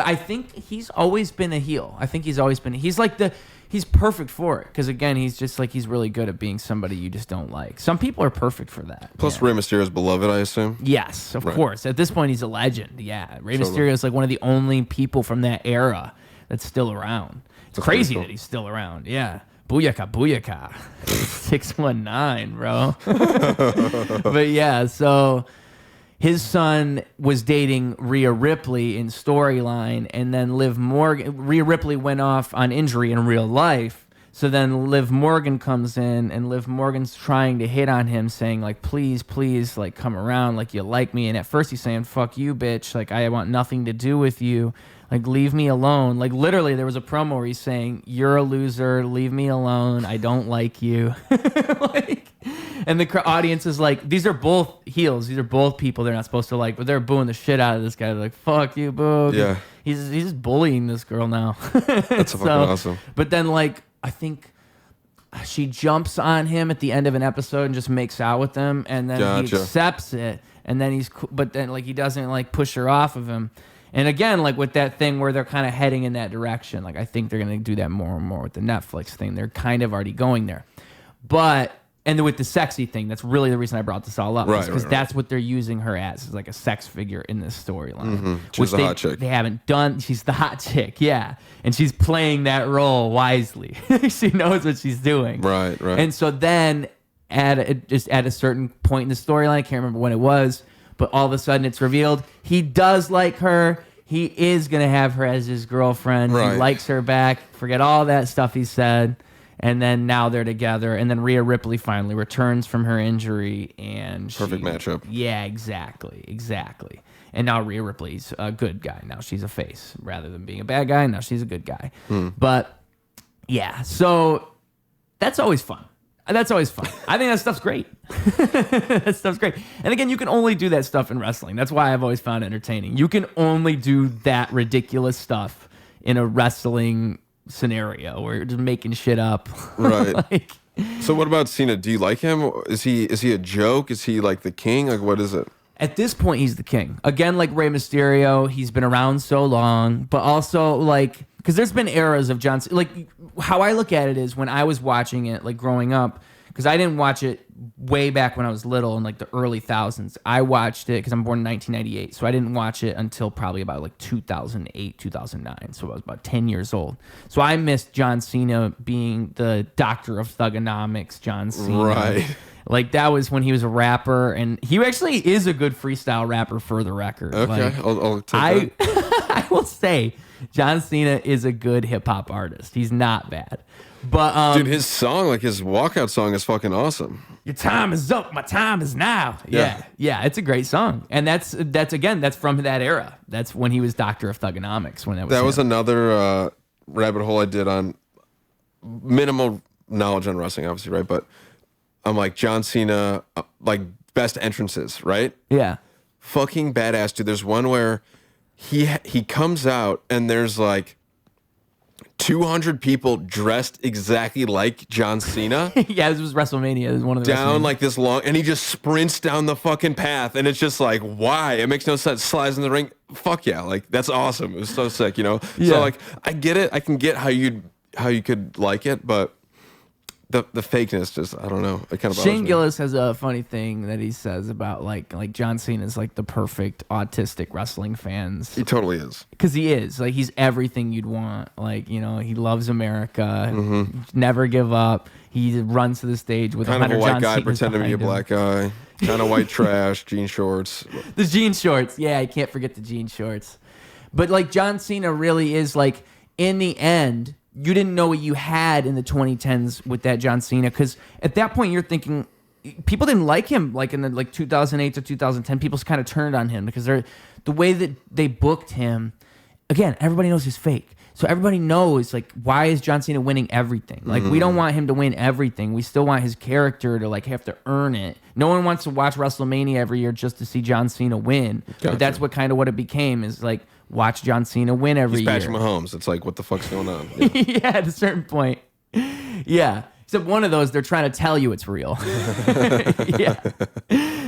I think he's always been a heel. I think he's always been. He's perfect for it because again, he's really good at being somebody you just don't like. Some people are perfect for that. Plus, Rey Mysterio's beloved, I assume. Yes, of course. At this point, he's a legend. Yeah, Rey Mysterio is like one of the only people from that era that's still around. It's crazy that he's still around. Yeah. Booyaka, booyaka. 619, bro. But yeah, so his son was dating Rhea Ripley in storyline, and then Rhea Ripley went off on injury in real life. So then Liv Morgan comes in, and Liv Morgan's trying to hit on him, saying like, please, like come around, like you like me. And at first he's saying, fuck you, bitch. Like I want nothing to do with you. Like, leave me alone. Like, literally, there was a promo where he's saying, you're a loser. Leave me alone. I don't like you. And the audience is like, these are both heels. These are both people they're not supposed to like. But they're booing the shit out of this guy. They're like, fuck you, boo. Yeah. He's just bullying this girl now. That's fucking awesome. But then, like, I think she jumps on him at the end of an episode and just makes out with him. And then he accepts it. And then but then, like, he doesn't, like, push her off of him. And again, like with that thing where they're kind of heading in that direction, like I think they're going to do that more and more with the Netflix thing. They're kind of already going there. And with the sexy thing, that's really the reason I brought this all up. Right, because that's what they're using her as, is like a sex figure in this storyline. Mm-hmm. She's the hot chick. They haven't done. She's the hot chick, yeah. And she's playing that role wisely. She knows what she's doing. Right. And so then at a certain point in the storyline, I can't remember when it was, but all of a sudden it's revealed he does like her. He is going to have her as his girlfriend. Right. He likes her back. Forget all that stuff he said. And then now they're together. And then Rhea Ripley finally returns from her injury. And perfect matchup. Yeah, exactly. And now Rhea Ripley's a good guy. Now she's a face. Rather than being a bad guy, now she's a good guy. But yeah, so that's always fun. I think that stuff's great. That stuff's great. And again, you can only do that stuff in wrestling. That's why I've always found it entertaining. You can only do that ridiculous stuff in a wrestling scenario where you're just making shit up. Right. So what about Cena? Do you like him? Is he a joke? Is he like the king? Like what is it? At this point, he's the king. Again, like Rey Mysterio, he's been around so long, but also like, because there's been eras of John Cena. Like how I look at it is when I was watching it, like growing up, because I didn't watch it way back when I was little in like the early thousands. I watched it because I'm born in 1998, so I didn't watch it until probably about like 2008, 2009. So I was about 10 years old. So I missed John Cena being the doctor of thugonomics, John Cena. Right. Like that was when he was a rapper, and he actually is a good freestyle rapper for the record. Okay, like, I'll take that. I will say John Cena is a good hip hop artist. He's not bad. But dude, his song, like his walkout song, is fucking awesome. Your time is up, my time is now. Yeah, it's a great song, and that's from that era. That's when he was Doctor of Thugonomics. When that was another rabbit hole I did on minimal knowledge on wrestling, obviously, right? But I'm like John Cena, like best entrances, right? Yeah, fucking badass, dude. There's one where he comes out and there's like 200 people dressed exactly like John Cena. Yeah, this was WrestleMania. It was one of the down like this long, and he just sprints down the fucking path, and it's just like, why? It makes no sense. Slides in the ring. Fuck yeah, like that's awesome. It was so sick, you know. Yeah. So like, I get it. I can get how you could like it, but the fakeness just, I don't know. It kind of Shane Gillis has a funny thing that he says about like John Cena is like the perfect autistic wrestling fans. He totally is. Because he is. Like he's everything you'd want. Like, you know, he loves America. Never give up. He runs to the stage with kind of a white John guy Cena's pretending to be a black guy. Kind of white trash, jean shorts. The jean shorts. Yeah, I can't forget the jean shorts. But like John Cena really is like, in the end, you didn't know what you had in the 2010s with that John Cena, because at that point you're thinking people didn't like him. Like in the 2008 to 2010, people kind of turned on him because the way that they booked him again, everybody knows he's fake. So everybody knows, like, why is John Cena winning everything? Like, we don't want him to win everything. We still want his character to, like, have to earn it. No one wants to watch WrestleMania every year just to see John Cena win. Gotcha. But that's what it became, is, like, watch John Cena win every year. He's Patrick Mahomes. It's like, what the fuck's going on? Yeah. Yeah, at a certain point. Yeah. Except one of those, they're trying to tell you it's real. Yeah.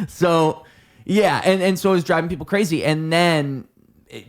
So, yeah. And so it's driving people crazy. And then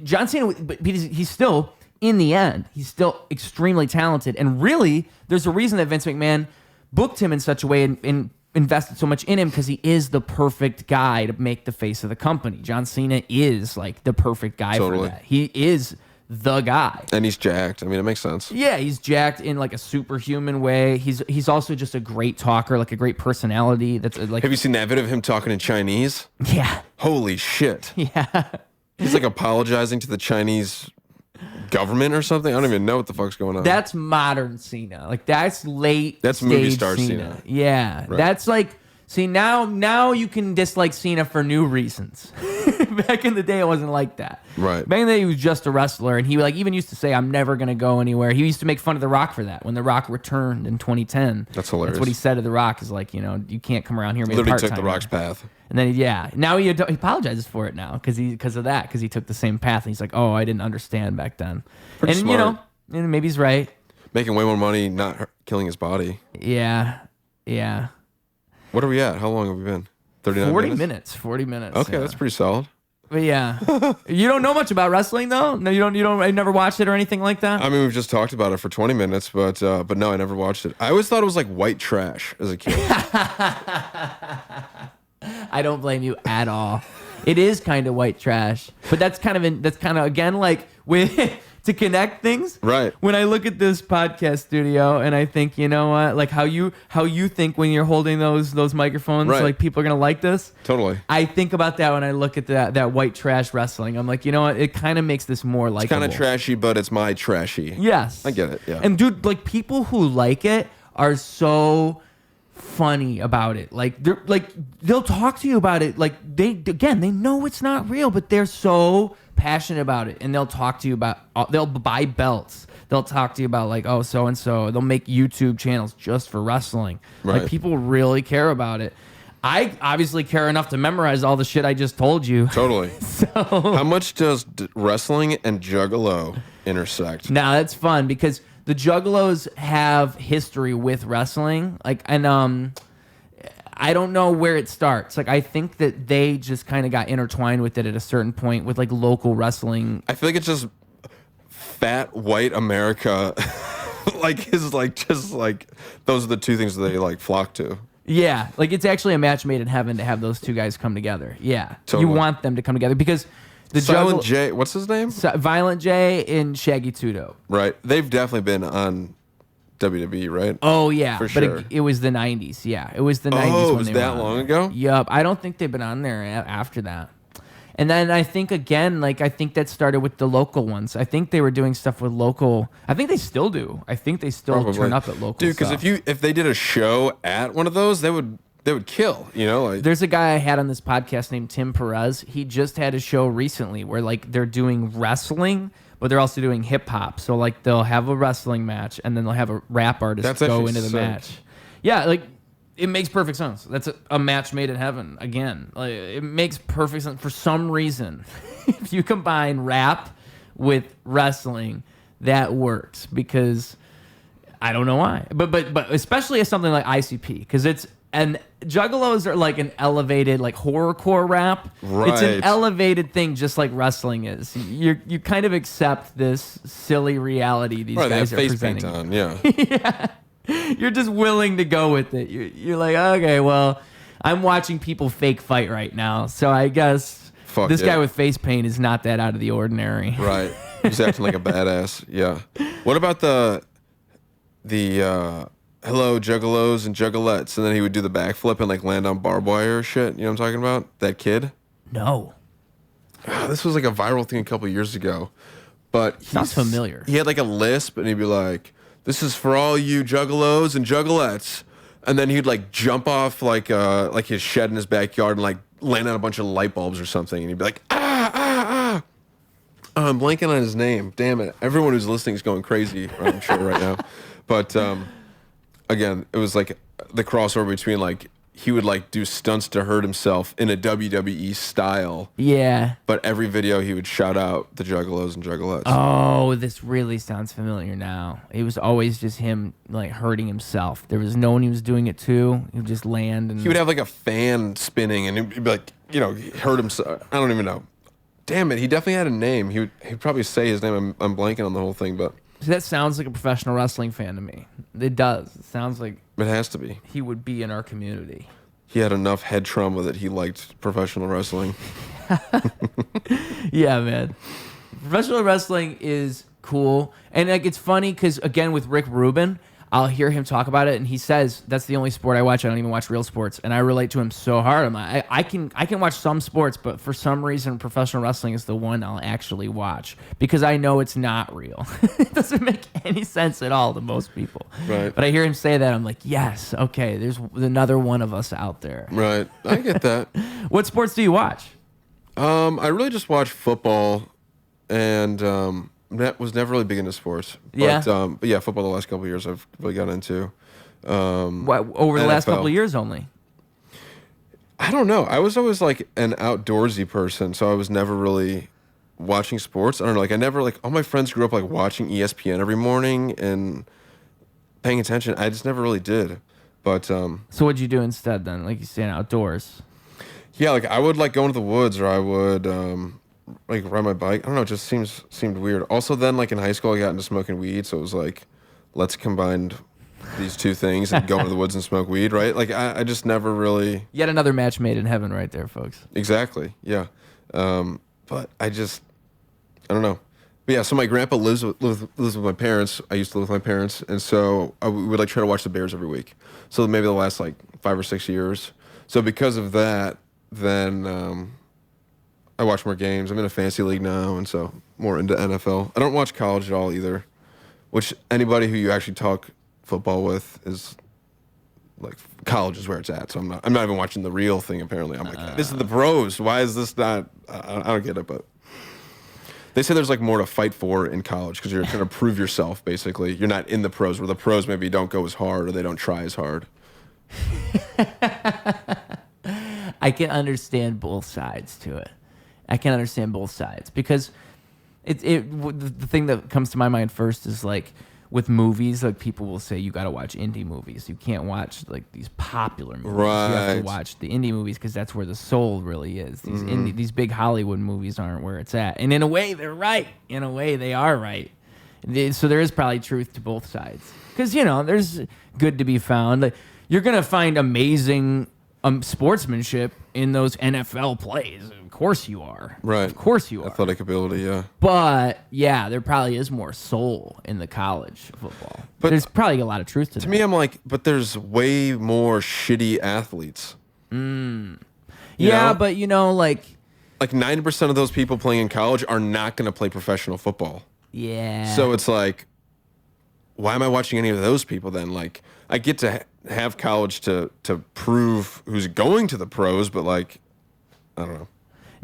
John Cena, but he's still... in the end, he's still extremely talented. And really, there's a reason that Vince McMahon booked him in such a way and invested so much in him, because he is the perfect guy to make the face of the company. John Cena is like the perfect guy for that. He is the guy. And he's jacked. I mean, it makes sense. Yeah, he's jacked in like a superhuman way. He's also just a great talker, like a great personality. That's like. Have you seen that video of him talking in Chinese? Yeah. Holy shit. Yeah. He's like apologizing to the Chinese government or something. I don't even know what the fuck's going on. That's modern Cena. Like, that's late. That's stage movie star Cena. Yeah, right. That's like, see, now you can dislike Cena for new reasons. Back in the day, it wasn't like that. Right. Back in the day, he was just a wrestler, and he like even used to say, "I'm never gonna go anywhere." He used to make fun of The Rock for that when The Rock returned in 2010. That's hilarious. That's what he said to The Rock, is like, you can't come around here. And Literally took The Rock's path. And then now he apologizes for it now because he took the same path, and he's like, "Oh, I didn't understand back then." Pretty and smart. And maybe he's right. Making way more money, not killing his body. Yeah. What are we at? How long have we been? 39 minutes? 40 minutes. Okay, that's pretty solid. But yeah. You don't know much about wrestling though? No, you don't I never watched it or anything like that? I mean, we've just talked about it for 20 minutes, but no, I never watched it. I always thought it was like white trash as a kid. I don't blame you at all. It is kind of white trash, but that's kind of again like with to connect things. Right. When I look at this podcast studio and I think, you know what, like how you think when you're holding those microphones, right. Like people are gonna like this. Totally. I think about that when I look at that white trash wrestling. I'm like, you know what, it kind of makes this more likable. It's kind of trashy, but it's my trashy. Yes. I get it. Yeah. And dude, like people who like it are so funny about it. Like they'll talk to you about it. Like they know it's not real, but they're so passionate about it, and they'll talk to you about. They'll buy belts. They'll talk to you about like, oh, so and so. They'll make YouTube channels just for wrestling. Right. Like people really care about it. I obviously care enough to memorize all the shit I just told you. Totally. So how much does wrestling and Juggalo intersect? Now that's fun because the Juggalos have history with wrestling, like, and I don't know where it starts. Like, I think that they just kind of got intertwined with it at a certain point with like local wrestling. I feel like it's just fat white America, like is like just like those are the two things that they like flock to. Yeah, like it's actually a match made in heaven to have those two guys come together. Yeah, totally. You want them to come together because. The Silent J, what's his name? Violent J and Shaggy Tudo. Right. They've definitely been on WWE, right? Oh, yeah. For but sure. It was the 90s. Yeah. It was the 90s. Oh, when it was they that were long ago? Yup. I don't think they've been on there after that. And then I think, again, like, I think that started with the local ones. I think they were doing stuff with local. I think they still do. I think they still Probably. turn up at local Dude, because stuff. if they did a show at one of those, they would kill, you know? Like, there's a guy I had on this podcast named Tim Perez. He just had a show recently where like they're doing wrestling, but they're also doing hip hop. So like they'll have a wrestling match and then they'll have a rap artist go into the sick. match. Yeah, like it makes perfect sense. That's a match made in heaven again. Like it makes perfect sense for some reason. If you combine rap with wrestling, that works because I don't know why. But especially as something like ICP because it's. And Juggalos are like an elevated, like horrorcore rap. Right. It's an elevated thing, just like wrestling is. You kind of accept this silly reality these guys are face presenting. paint on, yeah. Yeah, you're just willing to go with it. You're like, okay, well, I'm watching people fake fight right now, so I guess this guy with face paint is not that out of the ordinary. Right. He's acting like a badass. Yeah. What about the hello, juggalos and juggalettes, and then he would do the backflip and like land on barbed wire or shit. You know what I'm talking about? That kid? No. This was like a viral thing a couple years ago. But sounds familiar. He had like a lisp and he'd be like, this is for all you juggalos and juggalettes. And then he'd like jump off like his shed in his backyard and like land on a bunch of light bulbs or something. And he'd be like, ah, ah, ah. I'm blanking on his name. Damn it! Everyone who's listening is going crazy, I'm sure, right now. But again, it was like the crossover between like he would like do stunts to hurt himself in a WWE style. Yeah. But every video he would shout out the juggalos and juggalettes. Oh, this really sounds familiar now. It was always just him like hurting himself. There was no one he was doing it to. He would just land and He would have like a fan spinning and he'd be like, you know, he hurt himself. I don't even know. Damn it, he definitely had a name. He'd probably say his name. I'm blanking on the whole thing, but So that sounds like a professional wrestling fan to me. It does. It sounds like it has to be. he would be in our community. He had enough head trauma that he liked professional wrestling. Yeah, man. Professional wrestling is cool. And like it's funny because again with Rick Rubin, I'll hear him talk about it and he says that's the only sport I watch. I don't even watch real sports. And I relate to him so hard. I'm like, I can watch some sports, but for some reason professional wrestling is the one I'll actually watch because I know it's not real. It doesn't make any sense at all to most people. Right. But I hear him say that, I'm like, yes, okay, there's another one of us out there. Right. I get that. What sports do you watch? I really just watch football and was never really big into sports. Yeah. But yeah, football the last couple of years I've really got into. What, over the last NFL. couple of years only? I don't know. I was always like an outdoorsy person, so I was never really watching sports. I don't know. Like I never like all my friends grew up like watching ESPN every morning and paying attention. I just never really did. But So what'd you do instead then? Like you saying outdoors? yeah, like I would like go into the woods or I would like ride my bike. I don't know. It just seemed weird. Also, then like in high school, I got into smoking weed, so it was like, let's combine these two things and go into the woods and smoke weed, right? Like I just never really. Yet another match made in heaven, right there, folks. Exactly. Yeah. But I don't know. But yeah, so my grandpa lives with my parents. I used to live with my parents, and so we would like try to watch the Bears every week. So maybe the last like 5 or 6 years. So because of that, then I watch more games. I'm in a fantasy league now, and so more into NFL. I don't watch college at all either, which anybody who you actually talk football with is like college is where it's at. So I'm not even watching the real thing. Apparently, I'm like, this is the pros. Why is this not? I don't get it, but they say there's like more to fight for in college because you're trying to prove yourself. Basically, you're not in the pros where the pros maybe don't go as hard or they don't try as hard. I can understand both sides to it. I can understand both sides because the thing that comes to my mind first is like with movies, like people will say you got to watch indie movies. You can't watch like these popular movies. Right. You have to watch the indie movies because that's where the soul really is. These big Hollywood movies aren't where it's at. And in a way, they're right. In a way, they are right. So there is probably truth to both sides because there's good to be found. Like, you're gonna find amazing sportsmanship in those NFL plays. Of course you are. Right. Of course you are. Athletic ability, yeah. But yeah, there probably is more soul in the college football. But there's probably a lot of truth to that. To me, I'm like, but there's way more shitty athletes. Yeah, know? but like 90% of those people playing in college are not going to play professional football. yeah. So it's like, why am I watching any of those people then? Like, I get to have college to prove who's going to the pros, but like, I don't know.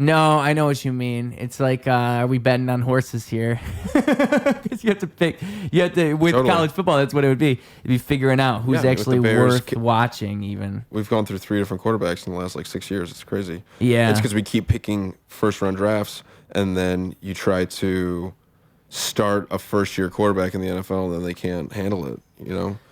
No, I know what you mean. It's like, are we betting on horses here? Because you have to pick. You have to with Totally. college football. That's what it would be. It'd be figuring out who's Yeah, with actually the Bears, worth watching. Even We've gone through 3 different quarterbacks in the last like 6 years. It's crazy. Yeah. It's because we keep picking first round drafts, and then you try to start a first year quarterback in the NFL, and then they can't handle it.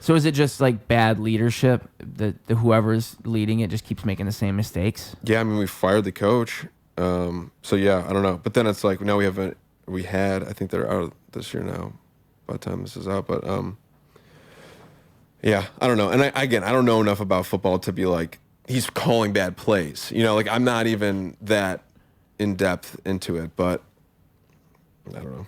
So is it just like bad leadership? The whoever's leading it just keeps making the same mistakes. Yeah, I mean, we fired the coach. So yeah, I don't know. But then it's like now we had. I think they're out this year now. By the time this is out, but yeah, I don't know. And I don't know enough about football to be like he's calling bad plays. Like I'm not even that in depth into it. But I don't know.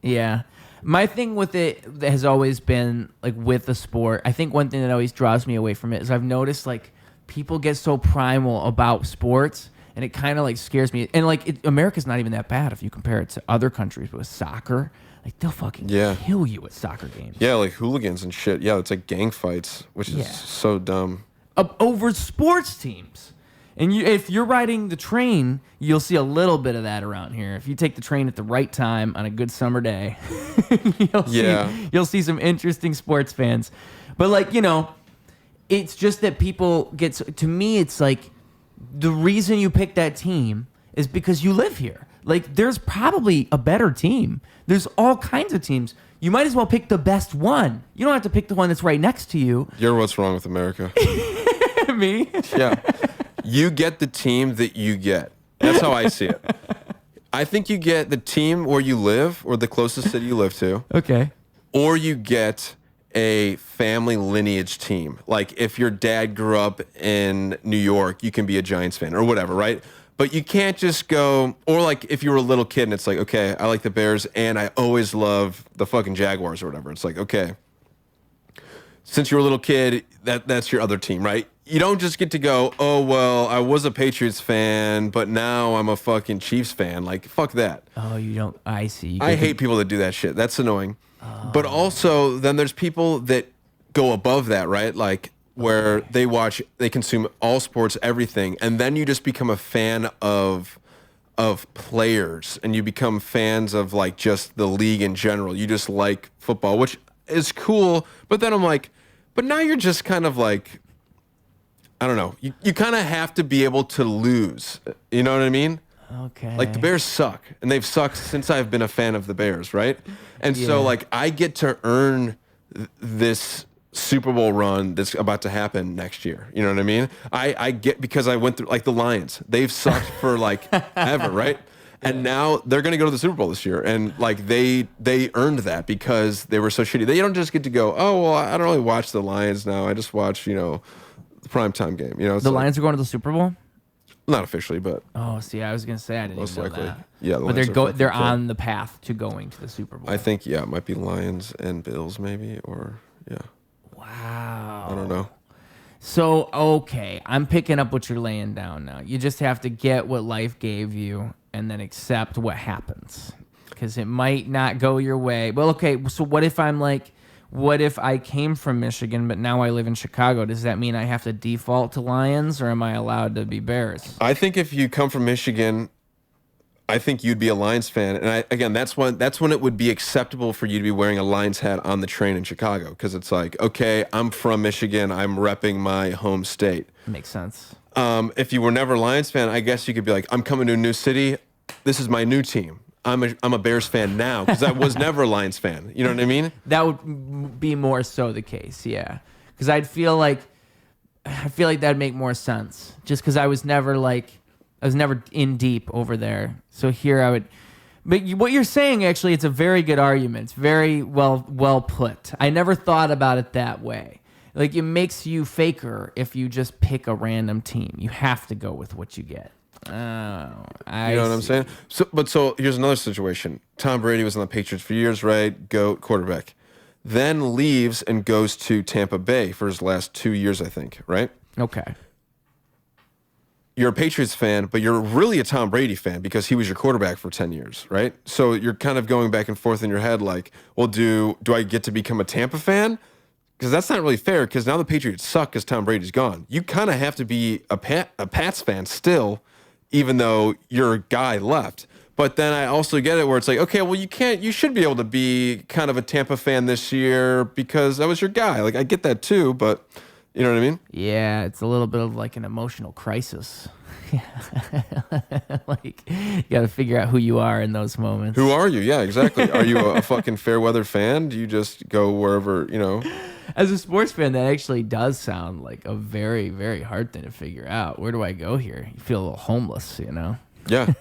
Yeah. My thing with it has always been like with the sport. I think one thing that always draws me away from it is I've noticed like people get so primal about sports and it kind of like scares me. And like America's not even that bad if you compare it to other countries with soccer. Like they'll fucking kill you at soccer games. Yeah, like hooligans and shit. Yeah, it's like gang fights, which is so dumb. Over sports teams. And if you're riding the train, you'll see a little bit of that around here. If you take the train at the right time on a good summer day, you'll see some interesting sports fans. But like, it's just that people to me, it's like the reason you pick that team is because you live here. Like, there's probably a better team. There's all kinds of teams. You might as well pick the best one. You don't have to pick the one that's right next to you. You're what's wrong with America. Me? Yeah. You get the team that you get. That's how I see it. I think you get the team where you live or the closest city you live to. Okay. Or you get a family lineage team. Like if your dad grew up in New York, you can be a Giants fan or whatever, right? But you can't just go, or like if you were a little kid and it's like, okay, I like the Bears and I always love the fucking Jaguars or whatever. It's like, okay, since you were a little kid, that's your other team, right? You don't just get to go, oh, well, I was a Patriots fan, but now I'm a fucking Chiefs fan. Like, fuck that. Oh, you don't, I see. I hate people that do that shit. That's annoying. But also, then there's people that go above that, right? Like, where they consume all sports, everything, and then you just become a fan of players, and you become fans of, like, just the league in general. You just like football, which is cool, but then I'm like, but now you're just kind of like, I don't know. You kind of have to be able to lose. You know what I mean? Okay. Like the Bears suck, and they've sucked since I've been a fan of the Bears, right? And so like I get to earn this Super Bowl run that's about to happen next year. You know what I mean? I get, because I went through, like the Lions. They've sucked for like ever, right? And now they're going to go to the Super Bowl this year, and like they earned that because they were so shitty. They don't just get to go, oh well, I don't really watch the Lions now. I just watch, the primetime game. The Lions are going to the Super Bowl? Not officially, but oh, see, I was gonna say I didn't most even know likely. that. Yeah, But they're on the path to going to the Super Bowl. I think it might be Lions and Bills maybe, or yeah. Wow. I don't know. So okay, I'm picking up what you're laying down now. You just have to get what life gave you and then accept what happens, because it might not go your way. Well, okay, so what if I came from Michigan, but now I live in Chicago? Does that mean I have to default to Lions, or am I allowed to be Bears? I think if you come from Michigan, I think you'd be a Lions fan. And that's when it would be acceptable for you to be wearing a Lions hat on the train in Chicago. Because it's like, okay, I'm from Michigan. I'm repping my home state. Makes sense. If you were never a Lions fan, I guess you could be like, I'm coming to a new city. This is my new team. I'm a Bears fan now because I was never a Lions fan. You know what I mean? That would be more so the case, yeah. Because I feel like that'd make more sense. Just because I was never in deep over there. So here I would. But what you're saying, actually, it's a very good argument. It's very well put. I never thought about it that way. Like, it makes you faker if you just pick a random team. You have to go with what you get. Oh, you know what I'm saying? So here's another situation. Tom Brady was on the Patriots for years, right? GOAT quarterback. Then leaves and goes to Tampa Bay for his last 2 years, I think, right? Okay. You're a Patriots fan, but you're really a Tom Brady fan because he was your quarterback for 10 years, right? So you're kind of going back and forth in your head like, well, do I get to become a Tampa fan? Because that's not really fair, because now the Patriots suck because Tom Brady's gone. You kind of have to be a Pats fan still, even though your guy left. But then I also get it where it's like, okay, well, you should be able to be kind of a Tampa fan this year because that was your guy. Like, I get that too, but you know what I mean? Yeah, it's a little bit of like an emotional crisis. Like, you got to figure out who you are in those moments. Who are you? Yeah, exactly. Are you a fucking fair weather fan? Do you just go wherever, As a sports fan, that actually does sound like a very, very hard thing to figure out. Where do I go here? You feel a little homeless, Yeah.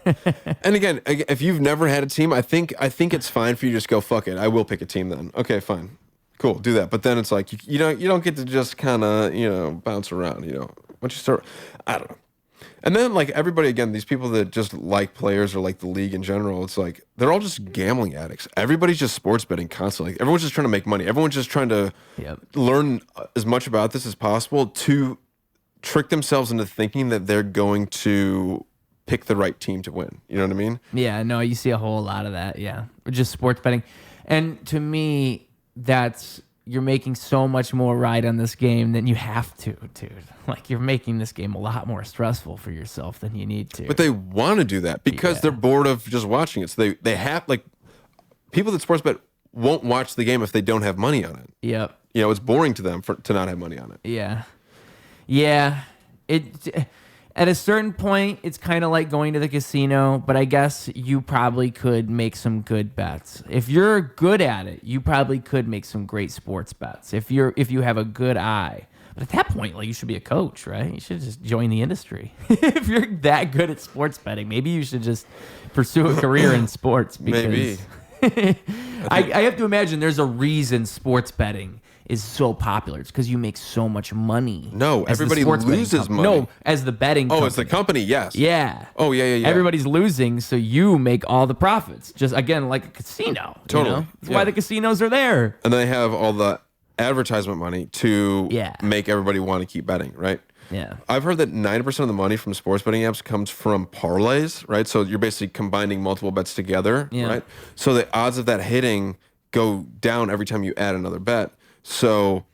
And again, if you've never had a team, I think it's fine for you to just go, fuck it, I will pick a team then. Okay, fine. Cool, do that. But then it's like, you don't get to just kind of, bounce around, Once you start, I don't know. And then, like, everybody, again, these people that just like players or like the league in general, it's like, they're all just gambling addicts. Everybody's just sports betting constantly. Everyone's just trying to make money. Everyone's just trying to learn as much about this as possible to trick themselves into thinking that they're going to pick the right team to win. You know what I mean? Yeah, no, you see a whole lot of that, yeah. Or just sports betting. And to me, that's you're making so much more ride on this game than you have to, dude. Like, you're making this game a lot more stressful for yourself than you need to. But they want to do that because they're bored of just watching it. So they have, like, people that sports bet won't watch the game if they don't have money on it. Yep. You know, it's boring to them to not have money on it. Yeah. Yeah. At a certain point, it's kind of like going to the casino, but I guess you probably could make some good bets. If you're good at it, you probably could make some great sports bets if you have a good eye. But at that point, like, you should be a coach, right? You should just join the industry. If you're that good at sports betting, maybe you should just pursue a career in sports. Because Maybe. I have to imagine there's a reason sports betting is so popular. It's because you make so much money. No, everybody loses money. No, as the betting company. Oh, it's the company, yes. Yeah. Oh, yeah. Everybody's losing, so you make all the profits. Just, again, like a casino. Totally. You know? That's why the casinos are there. And then they have all the advertisement money to make everybody want to keep betting, right? Yeah. I've heard that 90% of the money from sports betting apps comes from parlays, right? So you're basically combining multiple bets together, right? So the odds of that hitting go down every time you add another bet. So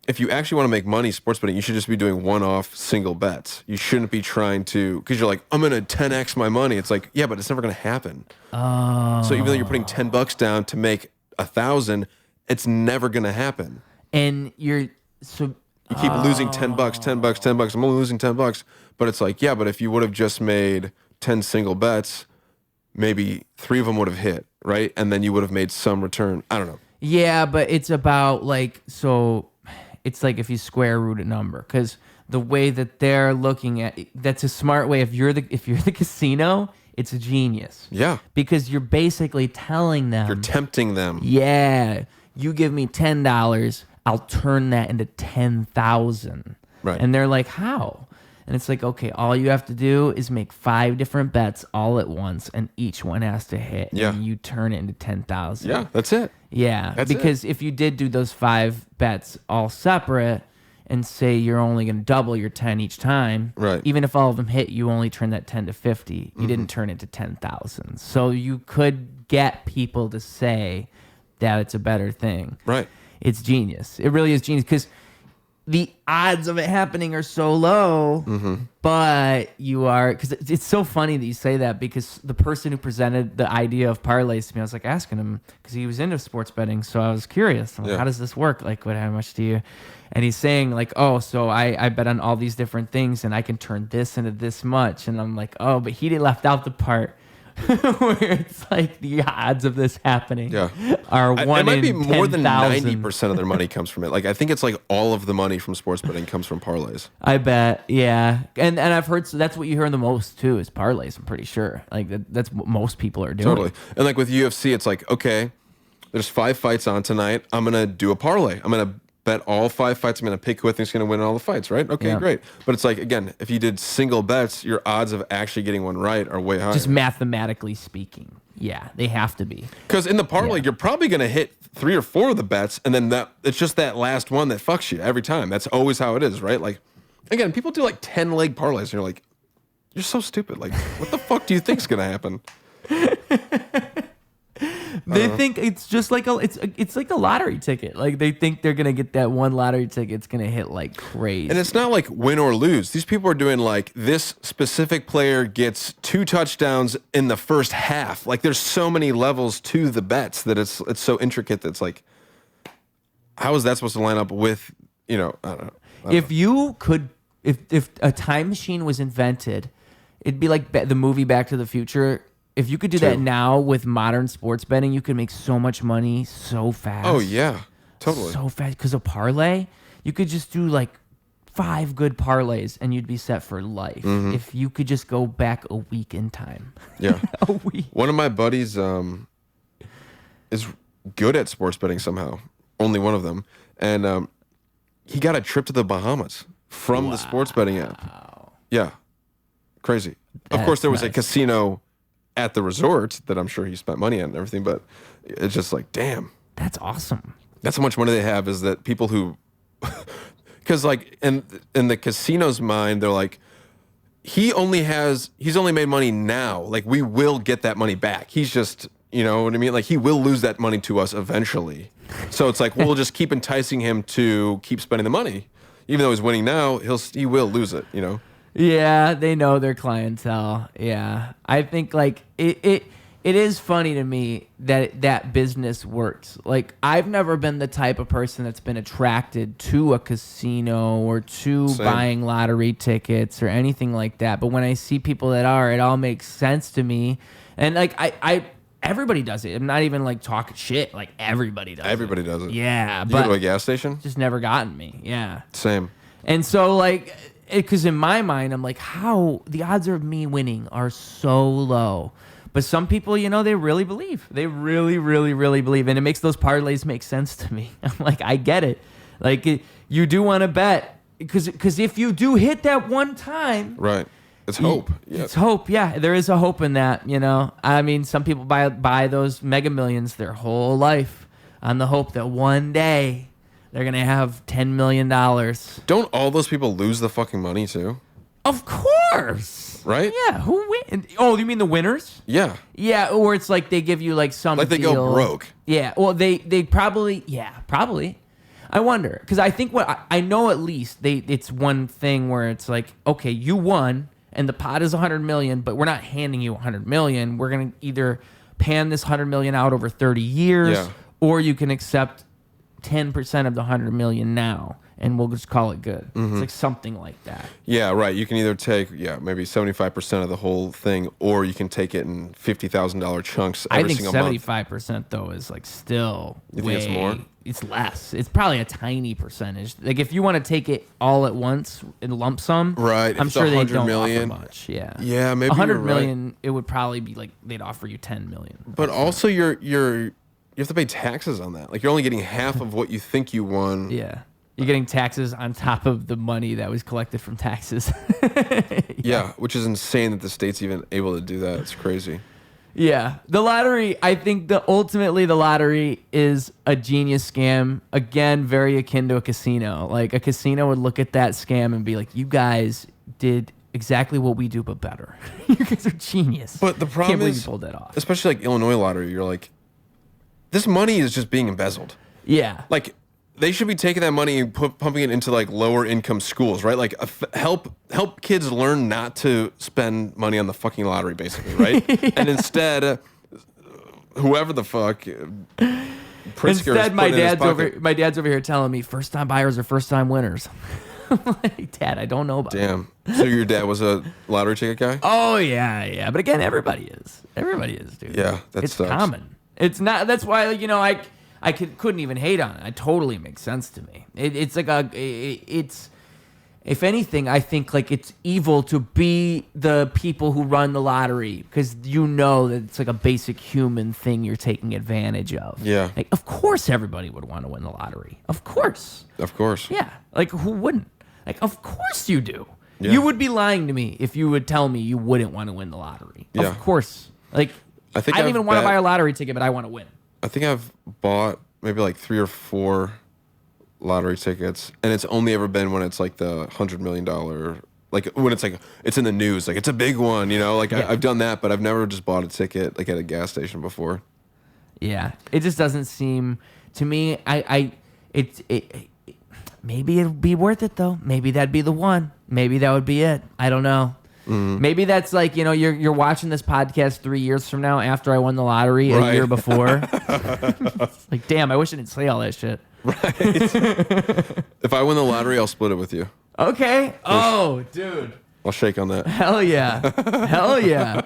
if you actually want to make money sports betting, you should just be doing one-off single bets. You shouldn't be trying to, because you're like, I'm going to 10x my money. It's like, yeah, but it's never going to happen. Oh. So even though you're putting $10 down to make 1,000, it's never going to happen. And you keep losing $10. I'm only losing $10, but it's like, yeah, but if you would have just made 10 single bets, maybe 3 of them would have hit, right? And then you would have made some return. I don't know. Yeah, but it's about, like, so it's like if you square root a number, because the way that they're looking at that's a smart way. If you're the casino, it's a genius. Yeah, because you're basically telling them, you're tempting them. Yeah, you give me $10, I'll turn that into 10,000. Right, and they're like, how? And it's like, okay, all you have to do is make 5 different bets all at once, and each one has to hit. Yeah. And you turn it into 10,000. Yeah, that's it. Yeah, that's because it. If you did do those 5 bets all separate and say you're only going to double your 10 each time, right? Even if all of them hit, you only turn that 10 to 50. You didn't turn it to 10,000. So you could get people to say that it's a better thing. Right. It's genius. It really is genius because the odds of it happening are so low, but you are, because it's so funny that you say that, because the person who presented the idea of parlays to me, I was like asking him, because he was into sports betting, so I was curious. I'm like, how does this work? Like, how much do you, and he's saying like, oh, so I bet on all these different things and I can turn this into this much. And I'm like, oh, but he left out the part where it's like the odds of this happening are 1 in 10,000. It might be more than 90% of their money comes from it. Like, I think it's like all of the money from sports betting comes from parlays. I bet, yeah. And I've heard, so that's what you hear the most too, is parlays, I'm pretty sure. Like, that's what most people are doing. Totally. And like with UFC, it's like, okay, there's 5 fights on tonight. I'm going to do a parlay. I'm going to bet all 5 fights. I'm going to pick who I think's going to win all the fights, right? Okay, great. But it's like, again, if you did single bets, your odds of actually getting one right are way higher. Just mathematically speaking. Yeah, they have to be. Because in the parlay, you're probably going to hit 3 or 4 of the bets, and then it's just that last one that fucks you every time. That's always how it is, right? Like, again, people do like 10-leg parlays, and you're like, you're so stupid. Like, what the fuck do you think's going to happen? They think it's just like it's like a lottery ticket. Like, they think they're gonna get that one lottery ticket. It's gonna hit like crazy. And it's not like win or lose. These people are doing like, this specific player gets 2 touchdowns in the first half. Like, there's so many levels to the bets that it's so intricate that it's like, how is that supposed to line up with, I don't know. If a time machine was invented, it'd be like the movie Back to the Future. If you could do that now with modern sports betting, you could make so much money so fast. Oh, yeah. Totally. So fast. Because a parlay, you could just do like 5 good parlays and you'd be set for life. If you could just go back a week in time. Yeah. A week. One of my buddies is good at sports betting somehow. Only one of them. And he got a trip to the Bahamas from the sports betting app. Yeah. Crazy. Of course, there was a casino at the resort that I'm sure he spent money on and everything, but it's just like, damn. That's awesome. That's how much money they have, is that people who, because like in the casino's mind, they're like, he's only made money now. Like, we will get that money back. He's just You know what I mean? Like, he will lose that money to us eventually. So it's like, we'll just keep enticing him to keep spending the money. Even though he's winning now, he will lose it, you know? Yeah, they know their clientele. Yeah. I think, like, it is funny to me that business works. Like, I've never been the type of person that's been attracted to a casino or to buying lottery tickets or anything like that. But when I see people that are, it all makes sense to me. And, like, everybody does it. I'm not even, like, talking shit. Like, everybody does it. Yeah. You But go to a gas station? just never gotten me. Yeah. Same. And so, like, because in my mind, I'm like, how the odds of me winning are so low. But some people, you know, they really believe. They really, really, really believe. And it makes those parlays make sense to me. I'm like, I get it. Like, you do want to bet. Because if you do hit that one time. Right. It's hope. It's hope. Yeah, there is a hope in that, you know. I mean, some people buy those Mega Millions their whole life on the hope that one day they're going to have $10 million. Don't all those people lose the fucking money too? Of course. Right? Yeah. Who win? Oh, you mean the winners? Yeah. Yeah, or it's like they give you like some like they deal. go broke. Yeah. Well, they probably, yeah, probably. I wonder. Because I think I know at least it's one thing where it's like, okay, you won. And the pot is 100 million, but we're not handing you 100 million. We're going to either pan this 100 million out over 30 years, or you can accept 10% of the 100 million now, and we'll just call it good. It's like something like that. Yeah, right. You can either take, maybe 75% of the whole thing, or you can take it in $50,000 chunks every single month. I think 75% though is like still You think it's more? It's less. It's probably a tiny percentage. Like if you want to take it all at once in lump sum, right? I'm sure they don't million, offer much. Yeah, yeah, maybe 100 you're million. Right. It would probably be like they'd offer you 10 million. But also, you have to pay taxes on that. Like you're only getting half of what you think you won. Yeah, you're getting taxes on top of the money that was collected from taxes. Yeah, which is insane that the state's even able to do that. It's crazy. Yeah, the lottery, I think ultimately the lottery is a genius scam. Again, very akin to a casino. Like a casino would look at that scam and be like, you guys did exactly what we do, but better. You guys are genius. But the problem Can't believe is, you pulled that off. Especially like Illinois lottery, you're like, this money is just being embezzled. Yeah. Like, they should be taking that money and pumping it into like lower income schools, right? Like help kids learn not to spend money on the fucking lottery, basically, right? Yeah. And instead, whoever the fuck, instead my dad's over here telling me first time buyers are first time winners. I'm like, Dad, I don't know about Damn. So your dad was a lottery ticket guy? Oh yeah. But again, everybody is, dude. Yeah, it's common. It's not. That's why I couldn't even hate on it. It totally makes sense to me. It's like it's if anything, I think like it's evil to be the people who run the lottery because you know that it's like a basic human thing you're taking advantage of. Yeah. Like, of course everybody would want to win the lottery. Of course. Of course. Yeah. Like who wouldn't? Like of course you do. Yeah. You would be lying to me if you would tell me you wouldn't want to win the lottery. Yeah. Of course. Like I don't even want to buy a lottery ticket, but I want to win. I think I've bought maybe like 3 or 4 lottery tickets, and it's only ever been when it's like the $100 million, like when it's like it's in the news, like it's a big one, you know. Like yeah. I've done that, but I've never just bought a ticket like at a gas station before. Yeah, it just doesn't seem to me. Maybe it'd be worth it though. Maybe that'd be the one. Maybe that would be it. I don't know. Mm-hmm. Maybe that's like, you know, you're watching this podcast 3 years from now after I won the lottery a year before. Like, damn, I wish I didn't say all that shit. Right. If I win the lottery, I'll split it with you. Okay. Oh, dude. I'll shake on that. Hell yeah. Hell yeah.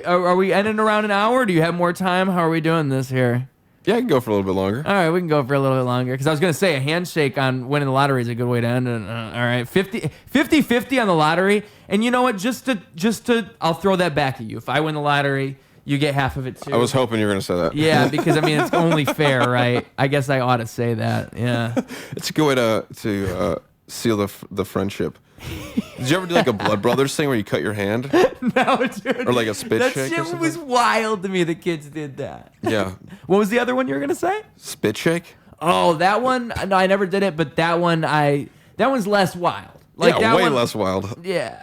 Are we ending around an hour? Do you have more time? How are we doing this here? Yeah, I can go for a little bit longer. All right, we can go for a little bit longer. Because I was going to say a handshake on winning the lottery is a good way to end it. All right, 50-50 on the lottery. And you know what? Just to, I'll throw that back at you. If I win the lottery, you get half of it too. I was hoping you were going to say that. Yeah, because I mean, it's only fair, right? I guess I ought to say that. Yeah. It's a good way to seal the friendship. Did you ever do like a Blood Brothers thing where you cut your hand? No, dude. Or like a spit shake? That shit was wild to me. The kids did that. Yeah. What was the other one you were gonna say? Spit shake? Oh, that one. No, I never did it, but that one's less wild. Like yeah, way less wild. Yeah.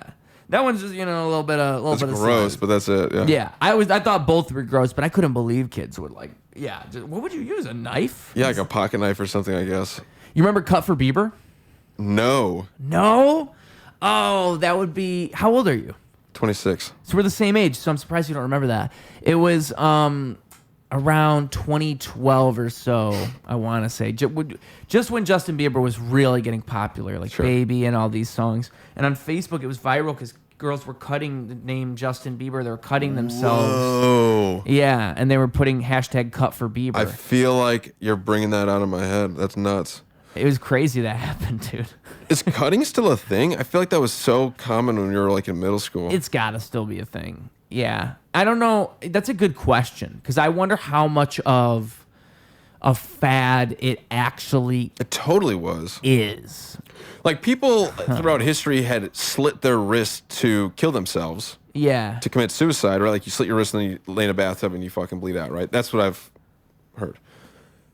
That one's just, a little bit of It's gross, size. but that's it. Yeah. Yeah, I thought both were gross, but I couldn't believe kids would like. Yeah, what would you use? A knife? Yeah, like a pocket knife or something, I guess. You remember Cut for Bieber? No. No. Oh, that would be. How old are you? 26. So we're the same age. So I'm surprised you don't remember that. It was around 2012 or so. I want to say just when Justin Bieber was really getting popular, like Baby and all these songs. And on Facebook, it was viral because girls were cutting the name Justin Bieber. They were cutting themselves. Whoa. Yeah, and they were putting hashtag Cut for Bieber. I feel like you're bringing that out of my head. That's nuts. It was crazy that happened, dude. Is cutting still a thing? I feel like that was so common when you were like in middle school. It's got to still be a thing. Yeah. I don't know. That's a good question because I wonder how much of a fad it actually It totally was. is. Like people throughout history had slit their wrist to kill themselves, Yeah. to commit suicide, right? Like you slit your wrist and then you lay in a bathtub and you fucking bleed out, right? That's what I've heard.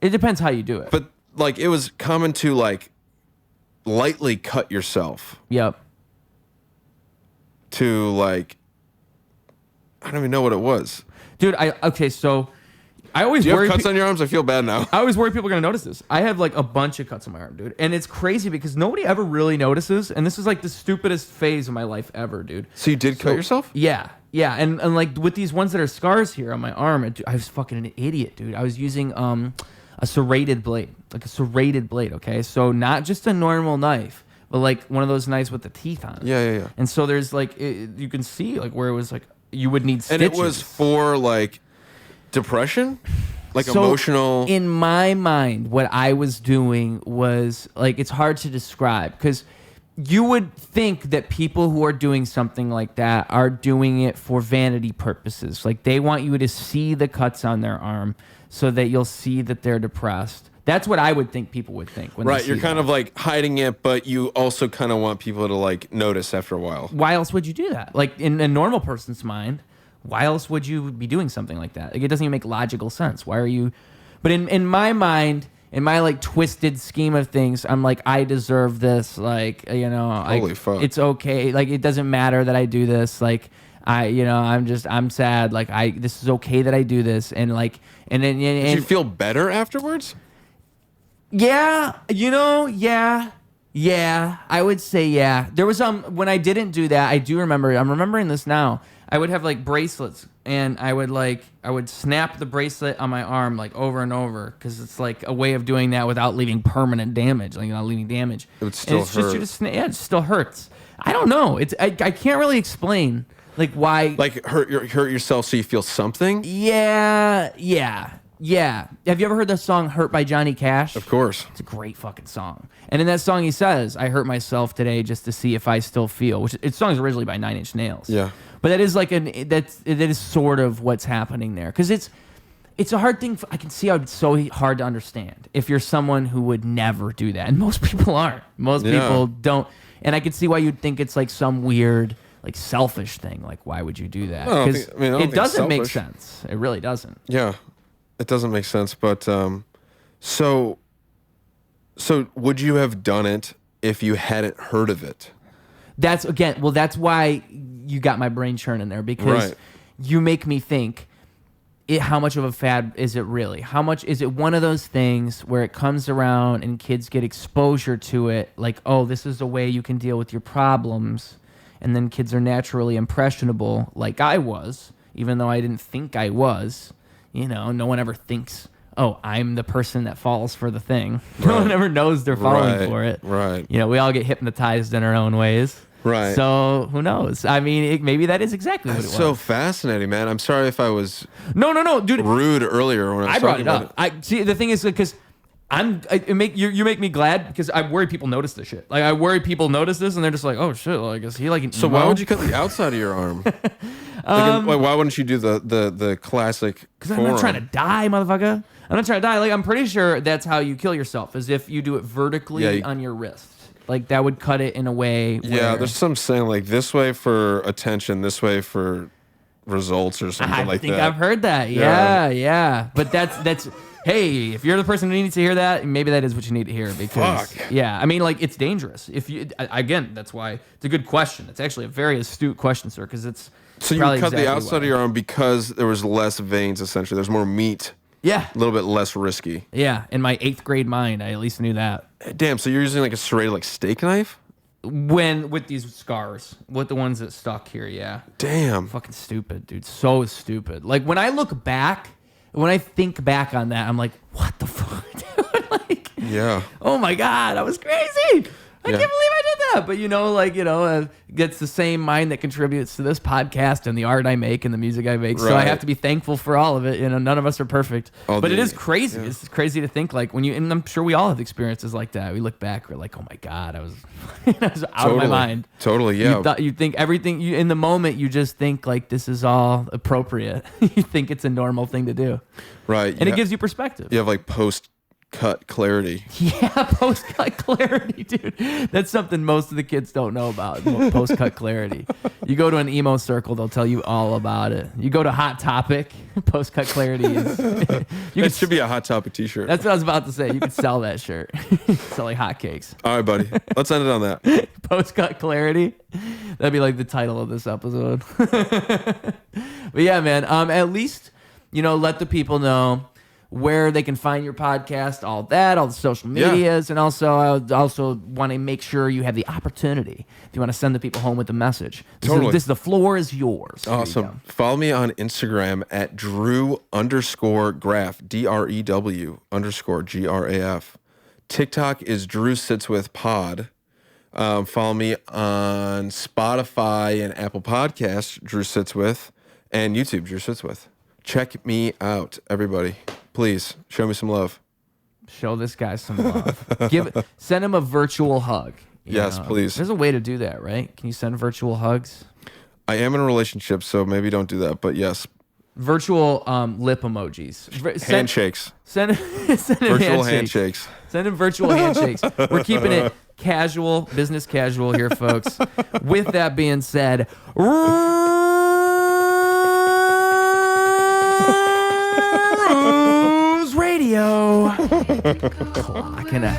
It depends how you do it. But like it was common to like lightly cut yourself Yep. to like I don't even know what it was. Dude, so I always Do you worry have cuts on your arms? I feel bad now. I always worry people are going to notice this. I have like a bunch of cuts on my arm, dude. And it's crazy because nobody ever really notices. And this is like the stupidest phase of my life ever, dude. So you did cut yourself? Yeah. Yeah. And like with these ones that are scars here on my arm, I was fucking an idiot, dude. I was using a serrated blade. Like a serrated blade, okay? So not just a normal knife, but like one of those knives with the teeth on it. Yeah. And so there's like, you can see like where it was like, you would need stitches. And it was for like depression? Like So, emotional. In my mind, what I was doing was like it's hard to describe because you would think that people who are doing something like that are doing it for vanity purposes. Like they want you to see the cuts on their arm so that you'll see that they're depressed. That's what I would think people would think when they Right, see you're kind that. of like hiding it, but you also kind of want people to like notice after a while. Why else would you do that? Like in a normal person's mind, why else would you be doing something like that? Like it doesn't even make logical sense. Why are you? But in my mind, in my like twisted scheme of things, I'm like I deserve this. Like Holy fuck. it's okay. Like it doesn't matter that I do this. Like I'm sad. Like this is okay that I do this. And like and then Did you feel better afterwards? Yeah, yeah, I would say yeah. There was when I didn't do that, I do remember. I'm remembering this now. I would have like bracelets, and I would snap the bracelet on my arm like over and over because it's like a way of doing that without leaving permanent damage, like not leaving damage. It would still hurt. It still hurts. I don't know. I can't really explain like why. Like hurt yourself so you feel something? Yeah. Have you ever heard the song "Hurt" by Johnny Cash? Of course. It's a great fucking song. And in that song, he says, "I hurt myself today just to see if I still feel." Which the song is originally by 9 Inch Nails. Yeah. But that is like that is sort of what's happening there because it's a hard thing. I can see how it's so hard to understand if you're someone who would never do that, and most people aren't. Most people don't. And I can see why you'd think it's like some weird, like selfish thing. Like, why would you do that? I don't Because think it doesn't it's make selfish. sense. It really doesn't. Yeah. It doesn't make sense, but so would you have done it if you hadn't heard of it? That's why you got my brain churning there because Right. you make me think how much of a fad is it really? How much is it one of those things where it comes around and kids get exposure to it like, oh, this is a way you can deal with your problems, and then kids are naturally impressionable like I was, even though I didn't think I was. No one ever thinks, oh, I'm the person that falls for the thing. No one ever knows they're falling for it. Right. We all get hypnotized in our own ways. Right. So who knows? I mean, maybe that is exactly what it was. So fascinating, man. I'm sorry if I was No, dude. rude earlier when I was I brought talking it about up. I see. The thing is because you make me glad because I worry people notice this shit. Like I worry people notice this and they're just like, oh shit. Well, I guess he like an So emo? why would you cut the outside of your arm? Why wouldn't you do the classic? Because I'm not trying to die, motherfucker. I'm not trying to die. Like I'm pretty sure that's how you kill yourself, is if you do it vertically on your wrist. Like that would cut it in a way. Yeah, there's some saying like this way for attention, this way for results or something like that. I think I've heard that. Yeah. But that's hey, if you're the person who needs to hear that, maybe that is what you need to hear because, Fuck. yeah, I mean, like, it's dangerous. If you, again, that's why it's a good question. It's actually a very astute question, sir, because it's So you probably cut exactly the outside of your arm because there was less veins, essentially. There's more meat. Yeah. A little bit less risky. Yeah. In my 8th grade mind, I at least knew that. Damn, so you're using like a serrated like steak knife? With these scars, with the ones that stuck here, yeah. Damn. Fucking stupid, dude. So stupid. Like, when I look back, when I think back on that, I'm like, what the fuck, dude? Like, Yeah. oh my God, that was crazy. I can't believe I did that. But, it's the same mind that contributes to this podcast and the art I make and the music I make. So I Right. have to be thankful for all of it. None of us are perfect. But it is crazy. Yeah. It's crazy to think like and I'm sure we all have experiences like that. We look back, we're like, oh my God, I was, I was out of my mind. Totally, yeah. You think everything, in the moment, you just think like this is all appropriate. You think it's a normal thing to do. Right. And it gives you perspective. You have like post-cut clarity. Yeah, post-cut clarity, dude. That's something most of the kids don't know about, post-cut clarity. You go to an emo circle, they'll tell you all about it. You go to Hot Topic, post-cut clarity is... It should be a Hot Topic t-shirt. That's what I was about to say. You could sell that shirt. Sell like hotcakes. All right, buddy. Let's end it on that. Post-cut clarity. That'd be like the title of this episode. But yeah, man, at least, let the people know where they can find your podcast, all the social medias, and also I also want to make sure you have the opportunity if you want to send the people home with a message. The floor is yours. Awesome. Follow me on Instagram at Drew_Graf, DREW_GRAF. TikTok is Drew Sits With Pod. Follow me on Spotify and Apple Podcasts, Drew Sits With, and YouTube, Drew Sits With. Check me out, everybody. Please show me some love. Show this guy some love. Send him a virtual hug. Yes, please. There's a way to do that, right? Can you send virtual hugs? I am in a relationship, so maybe don't do that. But yes, virtual lip emojis. Handshakes. Send him virtual handshakes. Send him virtual handshakes. We're keeping it casual, business casual here, folks. With that being said, Radio. Clocking out.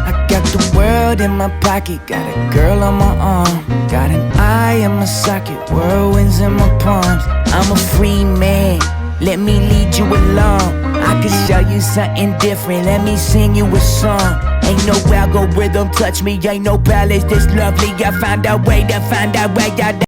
I got the world in my pocket, got a girl on my arm, got an eye in my socket, whirlwinds in my palms. I'm a free man, let me lead you along. I can show you something different, let me sing you a song. Ain't no algorithm touch me, ain't no palace this lovely. I find a way to find a way out.